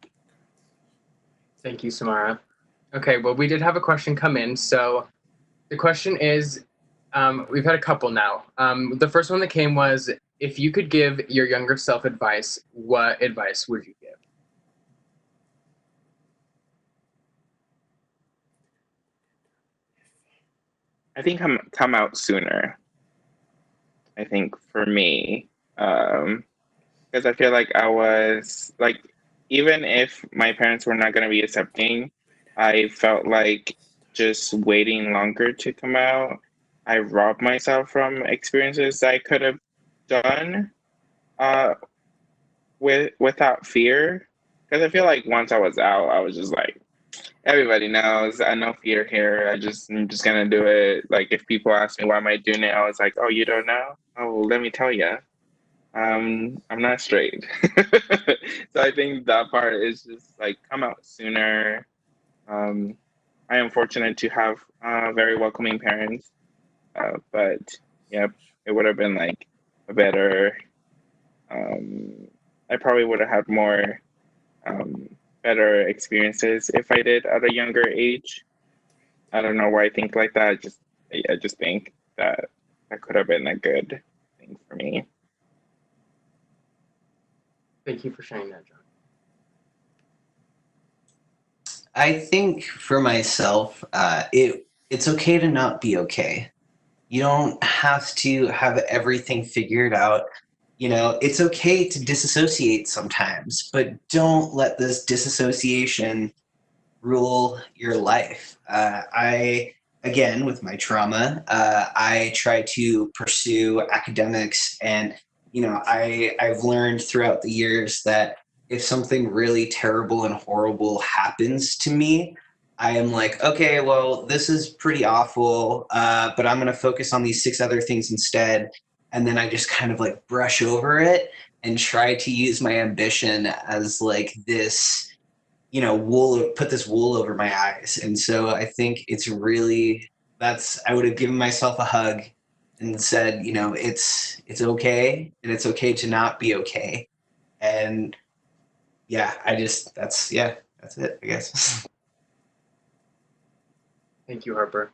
Thank you, Samara. Okay, well, we did have a question come in. So the question is, we've had a couple now. The first one that came was, if you could give your younger self advice, what advice would you give? I think come out sooner. I think for me, because I feel like I was like, even if my parents were not going to be accepting, I felt like just waiting longer to come out, I robbed myself from experiences I could have done uh, without fear. Because I feel like once I was out, I was just like, everybody knows, I no fear here. I'm just gonna do it. Like if people ask me why am I doing it, I was like, oh, you don't know? Oh, well, let me tell you. I'm not straight. So I think that part is just like come out sooner. Um, I am fortunate to have very welcoming parents, but yep, it would have been like a better. I probably would have had more um, better experiences if I did at a younger age. I don't know why I think like that. I just think that that could have been a good thing for me. Thank you for sharing that, John. I think for myself, it's okay to not be okay. You don't have to have everything figured out. It's okay to disassociate sometimes, but don't let this disassociation rule your life. Again, with my trauma, I try to pursue academics, and I've learned throughout the years that if something really terrible and horrible happens to me, I am like, okay, well, this is pretty awful, but I'm going to focus on these six other things instead. And then I just kind of like brush over it and try to use my ambition as like this put this wool over my eyes. And so I think it's really I would have given myself a hug and said, it's okay, and it's okay to not be okay. And yeah, that's it, I guess. Thank you, Harper.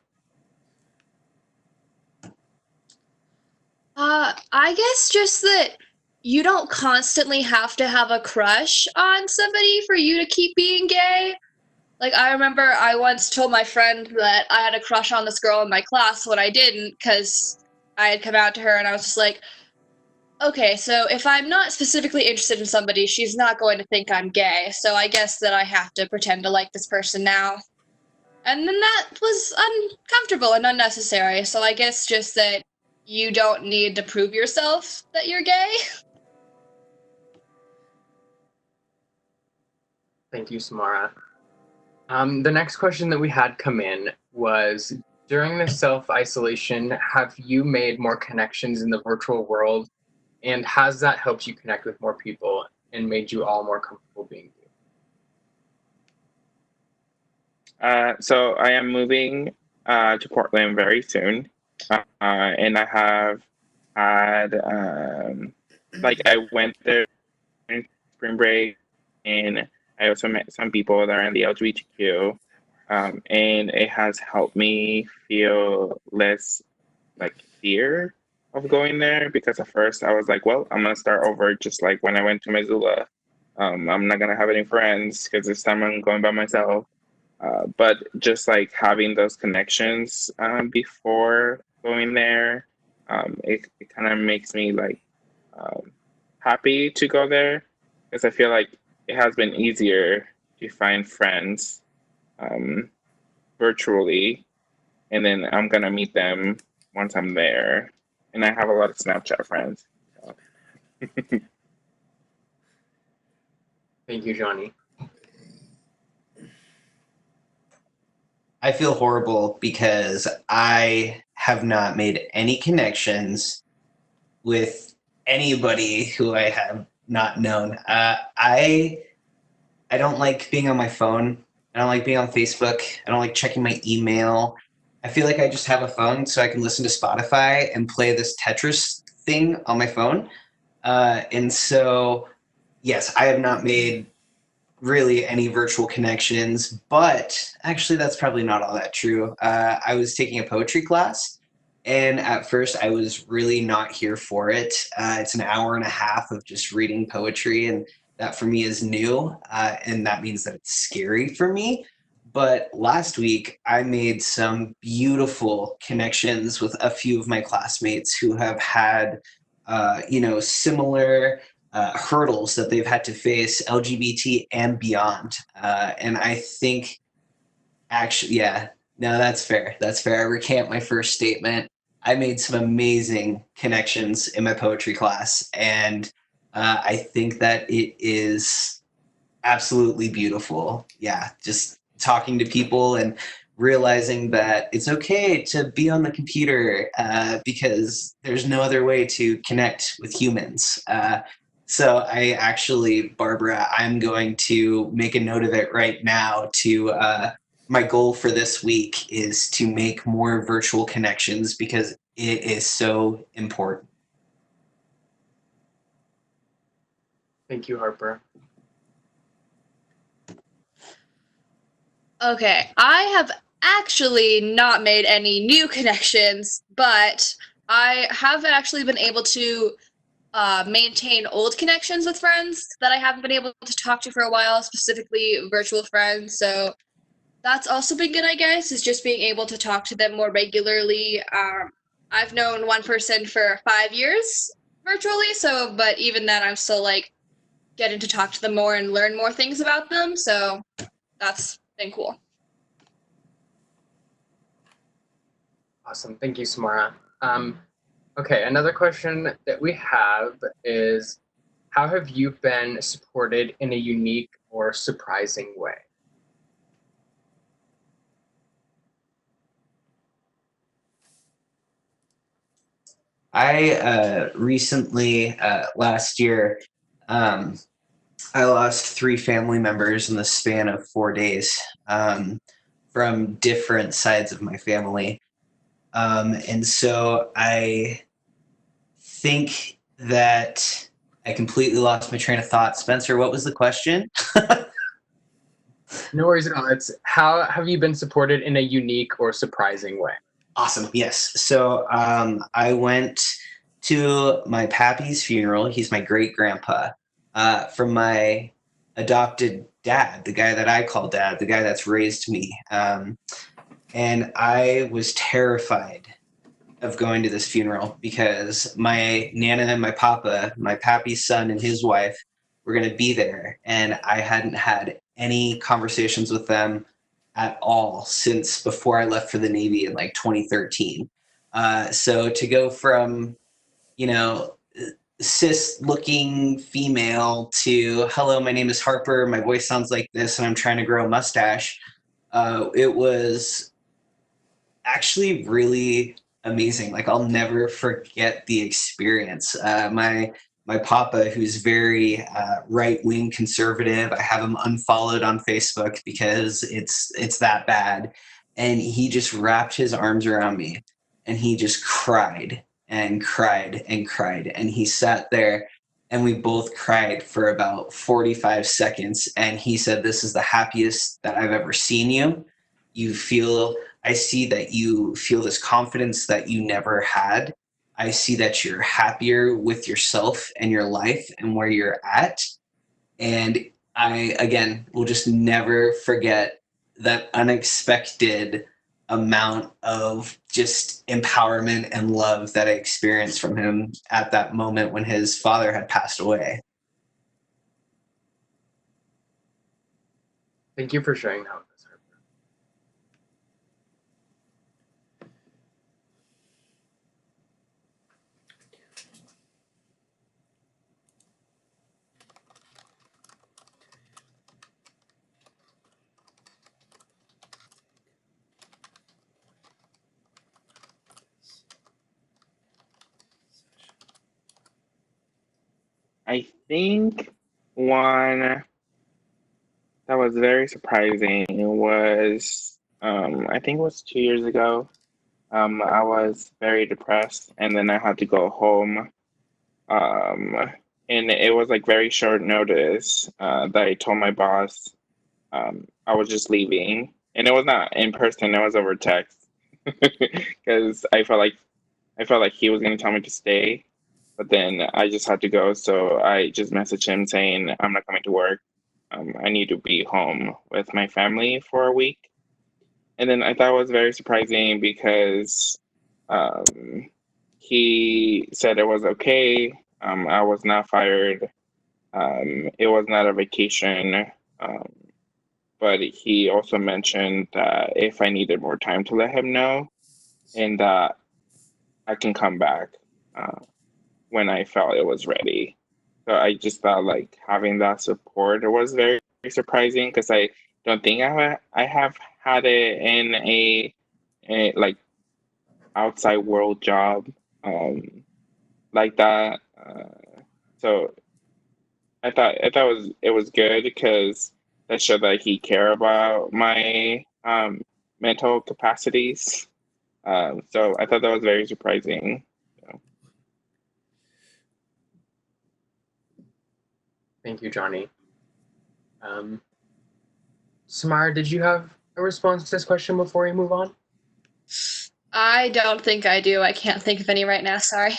I guess just that you don't constantly have to have a crush on somebody for you to keep being gay. Like, I remember I once told my friend that I had a crush on this girl in my class when I didn't, because I had come out to her and I was just like, okay, so if I'm not specifically interested in somebody, she's not going to think I'm gay, so I guess that I have to pretend to like this person now. And then that was uncomfortable and unnecessary, so I guess just that you don't need to prove yourself that you're gay. Thank you, Samara. The next question that we had come in was, during this self-isolation, have you made more connections in the virtual world? And has that helped you connect with more people and made you all more comfortable being you? So I am moving to Portland very soon, and I have had like I went there in spring break. and I also met some people that are in the LGBTQ, and it has helped me feel less like fear of going there because at first I was like, well, I'm gonna start over just like when I went to Missoula. I'm not gonna have any friends because this time I'm going by myself. But just like having those connections before going there, it kind of makes me like um, happy to go there because I feel like it has been easier to find friends um, virtually, and then I'm gonna meet them once I'm there. And I have a lot of Snapchat friends. So. Thank you, Johnny. I feel horrible because I have not made any connections with anybody who I have not known. I don't like being on my phone. I don't like being on Facebook. I don't like checking my email. I feel like I just have a phone so I can listen to Spotify and play this Tetris thing on my phone. And so, yes, I have not made really any virtual connections, but actually, that's probably not all that true. I was taking a poetry class, and at first, I was really not here for it. It's an hour and a half of just reading poetry, and that for me is new, and that means that it's scary for me. But last week, I made some beautiful connections with a few of my classmates who have had, similar hurdles that they've had to face, LGBT and beyond. And I think, actually, yeah, no, that's fair. That's fair. I recant my first statement. I made some amazing connections in my poetry class, and I think that it is absolutely beautiful. Yeah, just talking to people and realizing that it's okay to be on the computer because there's no other way to connect with humans. So I actually, Barbara, I'm going to make a note of it right now to my goal for this week is to make more virtual connections because it is so important. Thank you, Harper. Okay, I have actually not made any new connections, but I have actually been able to maintain old connections with friends that I haven't been able to talk to for a while, specifically virtual friends. So that's also been good, I guess, is just being able to talk to them more regularly. I've known one person for 5 years virtually, so but even then, I'm still like getting to talk to them more and learn more things about them. So that's been cool. Awesome. Thank you, Samara. Okay, another question that we have is, how have you been supported in a unique or surprising way? I recently, last year, I lost 3 family members in the span of 4 days from different sides of my family. And so I think that I completely lost my train of thought. Spencer, what was the question? No worries at all. It's how have you been supported in a unique or surprising way? Awesome. Yes. So I went to my pappy's funeral. He's my great grandpa from my adopted dad, the guy that I call dad, the guy that's raised me. And I was terrified of going to this funeral because my Nana and my Papa, my pappy's son and his wife, were going to be there. And I hadn't had any conversations with them at all since before I left for the Navy in like 2013. So to go from, you know, cis looking female to, hello, my name is Harper, my voice sounds like this, and I'm trying to grow a mustache, it was actually really amazing. Like I'll never forget the experience. My papa, who's very right wing conservative, I have him unfollowed on Facebook because it's that bad, and he just wrapped his arms around me, and he just cried and cried and cried, and he sat there and we both cried for about 45 seconds. And he said, "This is the happiest that I've ever seen you. I see that you feel this confidence that you never had. I see that you're happier with yourself and your life and where you're at." And I, again, will just never forget that unexpected amount of just empowerment and love that I experienced from him at that moment when his father had passed away. Thank you for sharing that with us, Harper. I think one that was very surprising was, I think it was 2 years ago. I was very depressed, and then I had to go home. Um, and it was like very short notice that I told my boss I was just leaving, and it was not in person; it was over text because I felt like he was going to tell me to stay, but then I just had to go. So I just messaged him saying I'm not coming to work. I need to be home with my family for a week. And then I thought it was very surprising because um, he said it was okay. I was not fired. It was not a vacation. Um, but he also mentioned that if I needed more time to let him know, and that I can come back uh, when I felt it was ready. So I just thought like having that support, it was very surprising because I don't think I have had it in a like outside world job like that. So it was good because that showed that he cared about my mental capacities. So I thought that was very surprising. So. Thank you, Johnny. Samara, did you have a response to this question before we move on? I don't think I do. I can't think of any right now. Sorry.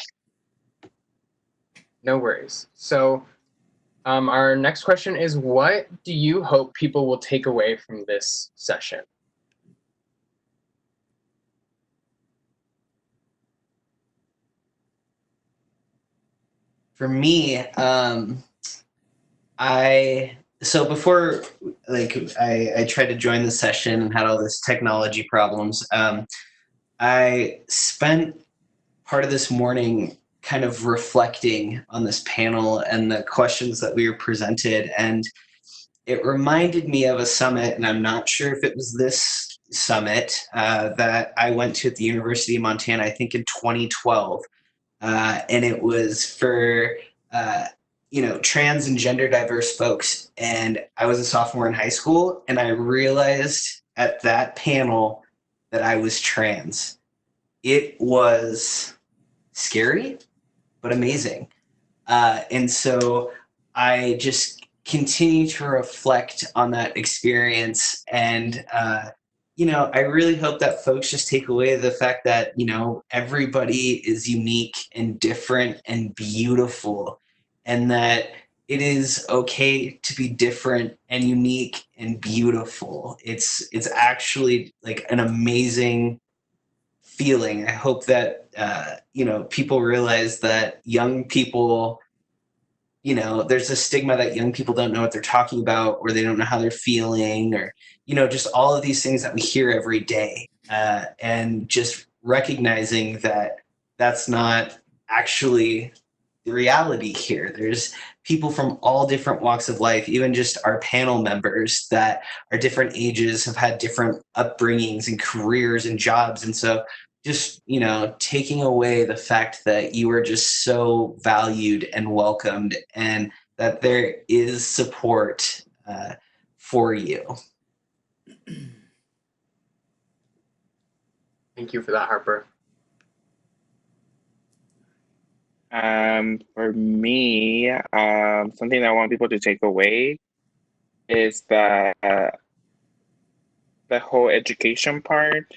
No worries. So our next question is, what do you hope people will take away from this session? For me, before I tried to join the session and had all this technology problems. I spent part of this morning kind of reflecting on this panel and the questions that we were presented, and it reminded me of a summit, and I'm not sure if it was this summit that I went to at the University of Montana, I think in 2012, and it was for trans and gender diverse folks. And I was a sophomore in high school, and I realized at that panel that I was trans. It was scary, but amazing. And so I just continue to reflect on that experience. And, I really hope that folks just take away the fact that, everybody is unique and different and beautiful, and that it is okay to be different and unique and beautiful. It's actually like an amazing feeling. I hope that people realize that young people, there's a stigma that young people don't know what they're talking about, or they don't know how they're feeling, or just all of these things that we hear every day, and just recognizing that that's not actually the reality here. There's people from all different walks of life, even just our panel members that are different ages, have had different upbringings and careers and jobs. And so just, taking away the fact that you are just so valued and welcomed, and that there is support for you. Thank you for that, Harper. For me, something that I want people to take away is that the whole education part.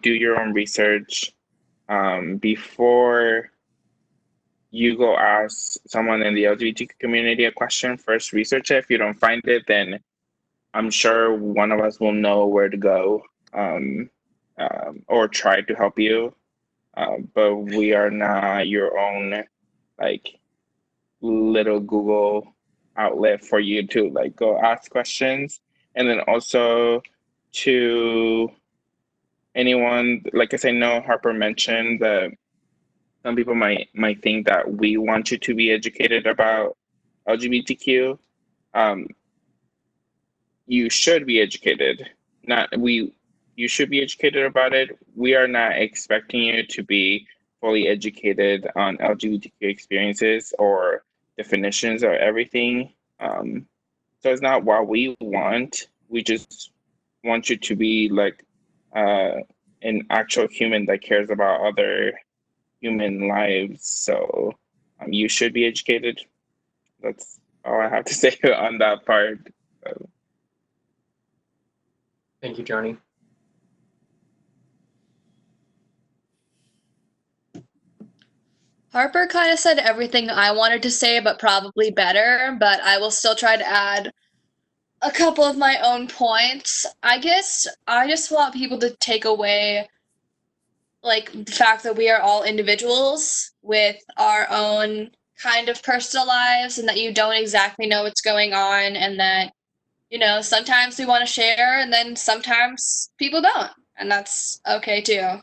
Do your own research before you go ask someone in the LGBT community a question. First, research it. If you don't find it, then I'm sure one of us will know where to go or try to help you. But we are not your own like little Google outlet for you to like go ask questions. And then also to anyone, like I said, no, Harper mentioned that some people might think that we want you to be educated about LGBTQ. Um, you should be educated. Not we. You should be educated about it. We are not expecting you to be fully educated on LGBTQ experiences or definitions or everything. So it's not what we want. We just want you to be like uh, an actual human that cares about other human lives. So you should be educated. That's all I have to say on that part. Thank you, Johnny. Harper kind of said everything I wanted to say, but probably better. But I will still try to add a couple of my own points. I guess I just want people to take away like the fact that we are all individuals with our own kind of personal lives and that you don't exactly know what's going on and that sometimes we want to share and then sometimes people don't and that's okay too.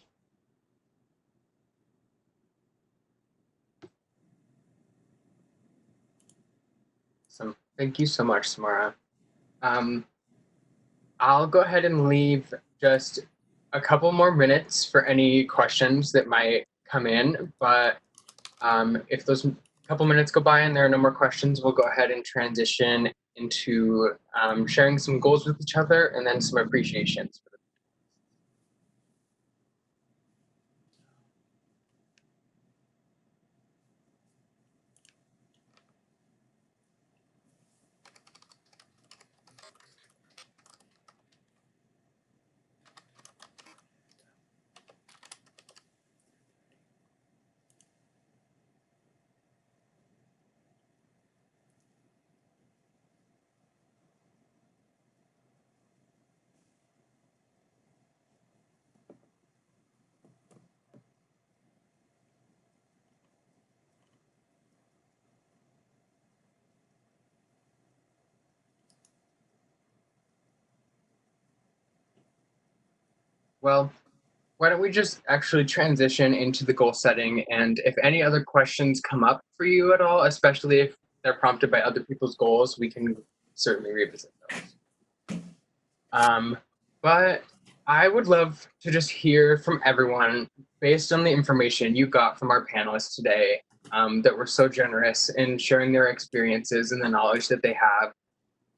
So thank you so much, Samara. I'll go ahead and leave just a couple more minutes for any questions that might come in, but if those couple minutes go by and there are no more questions, we'll go ahead and transition into sharing some goals with each other and then some appreciations. Well, why don't we just actually transition into the goal setting, and if any other questions come up for you at all, especially if they're prompted by other people's goals, we can certainly revisit those. But I would love to just hear from everyone, based on the information you got from our panelists today, that were so generous in sharing their experiences and the knowledge that they have.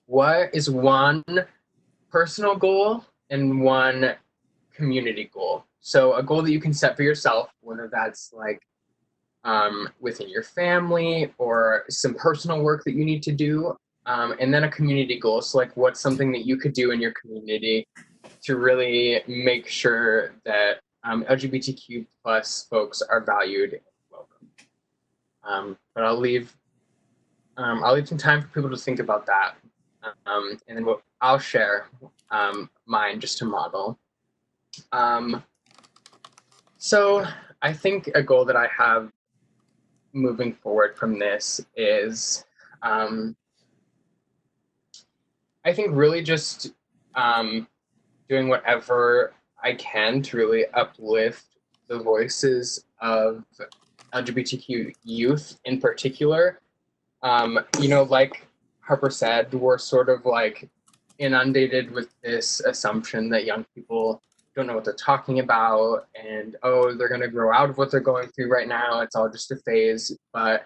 What is one personal goal and one community goal? So a goal that you can set for yourself, whether that's like within your family or some personal work that you need to do, and then a community goal. So like what's something that you could do in your community to really make sure that LGBTQ plus folks are valued and welcome. But I'll leave some time for people to think about that, and then I'll share mine just to model. So I think a goal that I have moving forward from this is, I think really just doing whatever I can to really uplift the voices of LGBTQ youth in particular. Like Harper said, we're sort of like inundated with this assumption that young people don't know what they're talking about and, oh, they're going to grow out of what they're going through right now. It's all just a phase. But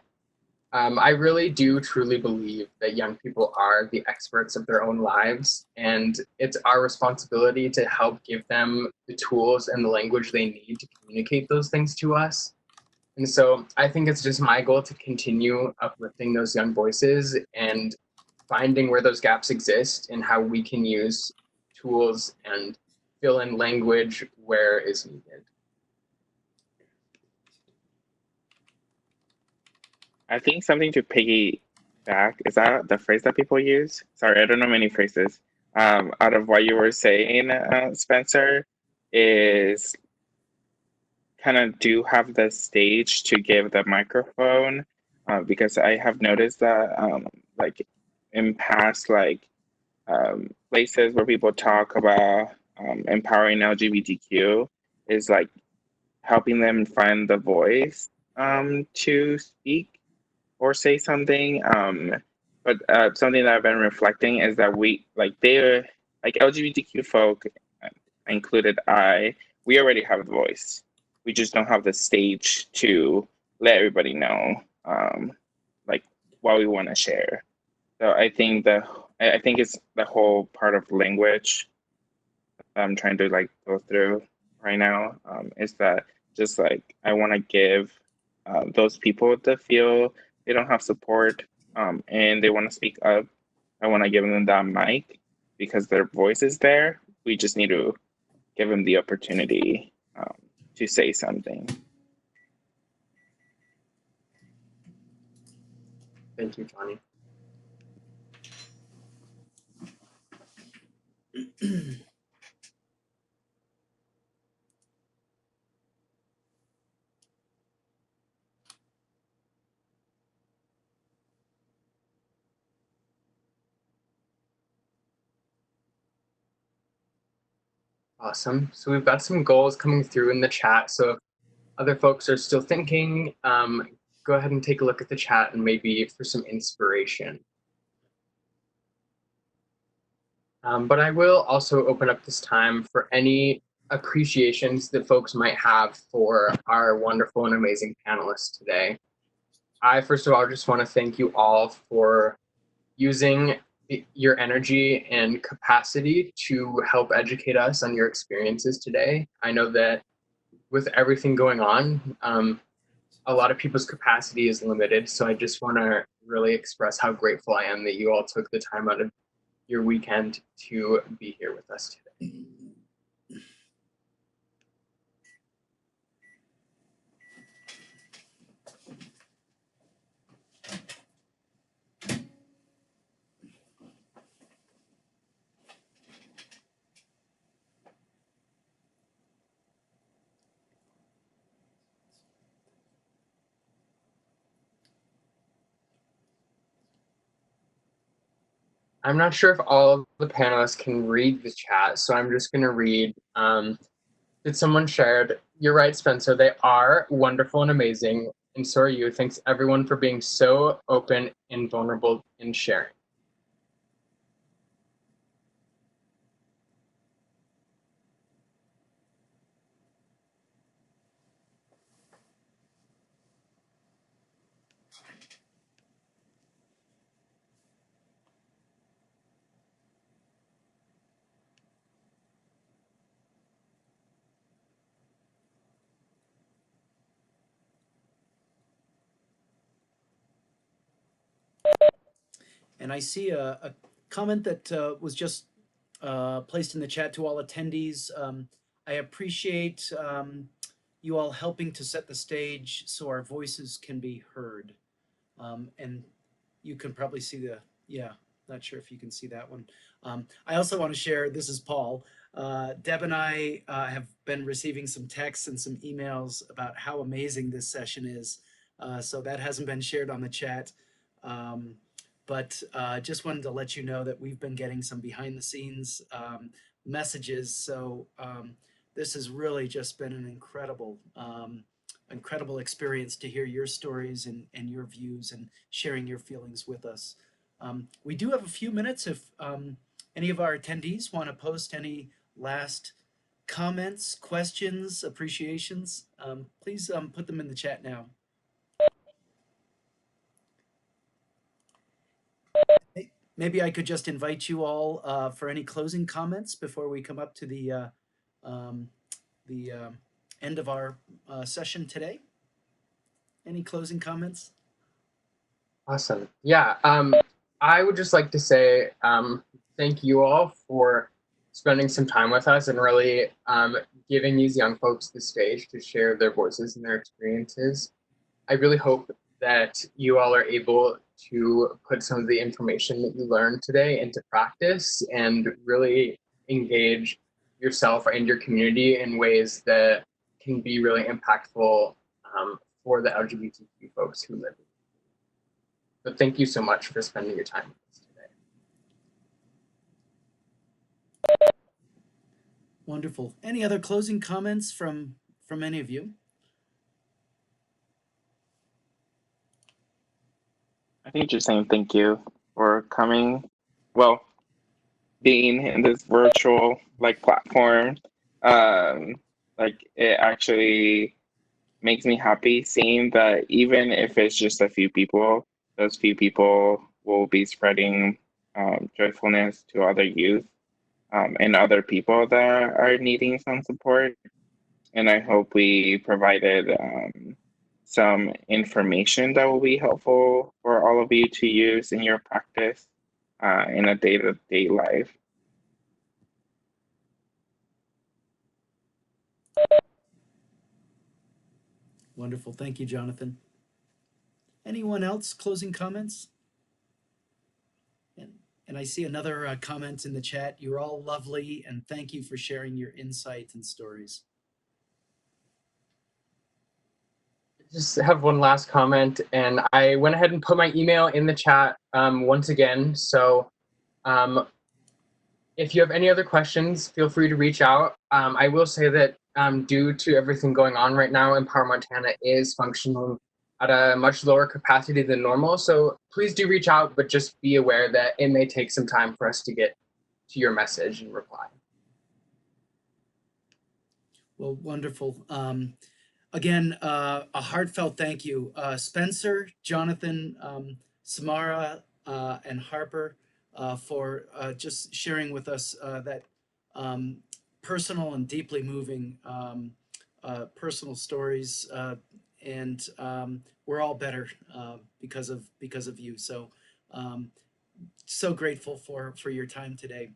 I really do truly believe that young people are the experts of their own lives, and it's our responsibility to help give them the tools and the language they need to communicate those things to us. And so I think it's just my goal to continue uplifting those young voices and finding where those gaps exist and how we can use tools and fill in language where is needed. I think something to piggyback, is that the phrase that people use? Sorry, I don't know many phrases. Out of what you were saying, Spencer, is kind of do have the stage to give the microphone, because I have noticed that like in past places where people talk about empowering LGBTQ is like helping them find the voice to speak or say something. But something that I've been reflecting is that they're like LGBTQ folk, included we already have a voice. We just don't have the stage to let everybody know like what we want to share. So I think it's the whole part of language I'm trying to like go through right now. Is that just like I want to give those people to feel they don't have support, and they want to speak up. I want to give them that mic because their voice is there. We just need to give them the opportunity to say something. Thank you, Johnny. Awesome. So we've got some goals coming through in the chat. So if other folks are still thinking, go ahead and take a look at the chat and maybe for some inspiration. But I will also open up this time for any appreciations that folks might have for our wonderful and amazing panelists today. I, first of all, just want to thank you all for using your energy and capacity to help educate us on your experiences today. I know that with everything going on, a lot of people's capacity is limited. So I just want to really express how grateful I am that you all took the time out of your weekend to be here with us today. I'm not sure if all of the panelists can read the chat, so I'm just going to read. Did someone shared? You're right, Spencer. They are wonderful and amazing, and so are you. Thanks everyone for being so open and vulnerable in sharing. And I see a comment that was just placed in the chat to all attendees. I appreciate you all helping to set the stage so our voices can be heard. And you can probably see yeah, not sure if you can see that one. I also want to share, this is Paul. Deb and I have been receiving some texts and some emails about how amazing this session is. So that hasn't been shared on the chat. But just wanted to let you know that we've been getting some behind the scenes messages. So this has really just been an incredible experience to hear your stories and your views and sharing your feelings with us. We do have a few minutes if any of our attendees want to post any last comments, questions, appreciations. Please put them in the chat now. Maybe I could just invite you all for any closing comments before we come up to the end of our session today. Any closing comments? Awesome. Yeah. I would just like to say thank you all for spending some time with us and really giving these young folks the stage to share their voices and their experiences. I really hope that you all are able to put some of the information that you learned today into practice and really engage yourself and your community in ways that can be really impactful for the LGBTQ folks who live. So thank you so much for spending your time with us today. Wonderful. Any other closing comments from any of you? I think just saying thank you for coming. Well, being in this virtual like platform, like it actually makes me happy seeing that even if it's just a few people, those few people will be spreading joyfulness to other youth and other people that are needing some support. And I hope we provided some information that will be helpful for all of you to use in your practice in a day-to-day life. Wonderful. Thank you, Jonathan. Anyone else closing comments? And I see another comment in the chat. You're all lovely, and thank you for sharing your insights and stories. Just have one last comment, and I went ahead and put my email in the chat once again. So if you have any other questions, feel free to reach out. I will say that due to everything going on right now, Empower Montana is functioning at a much lower capacity than normal. So please do reach out, but just be aware that it may take some time for us to get to your message and reply. Well, wonderful. Again, a heartfelt thank you. Spencer, Jonathan, Samara, and Harper for just sharing with us that personal and deeply moving personal stories. And we're all better because of you. So so grateful for your time today.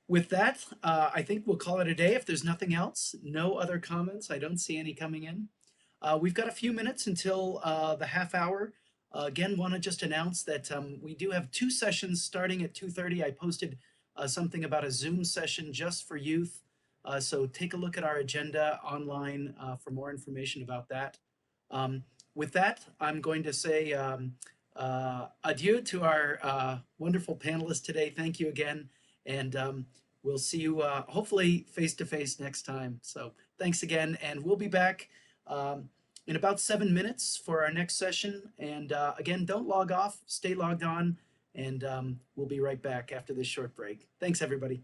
With that, I think we'll call it a day. If there's nothing else, no other comments. I don't see any coming in. We've got a few minutes until the half hour. Again, want to just announce that we do have 2 sessions starting at 2:30. I posted something about a Zoom session just for youth. So take a look at our agenda online for more information about that. With that, I'm going to say adieu to our wonderful panelists today. Thank you again. And we'll see you hopefully face to face next time. So thanks again. And we'll be back in about 7 minutes for our next session. And again, don't log off, stay logged on. And we'll be right back after this short break. Thanks, everybody.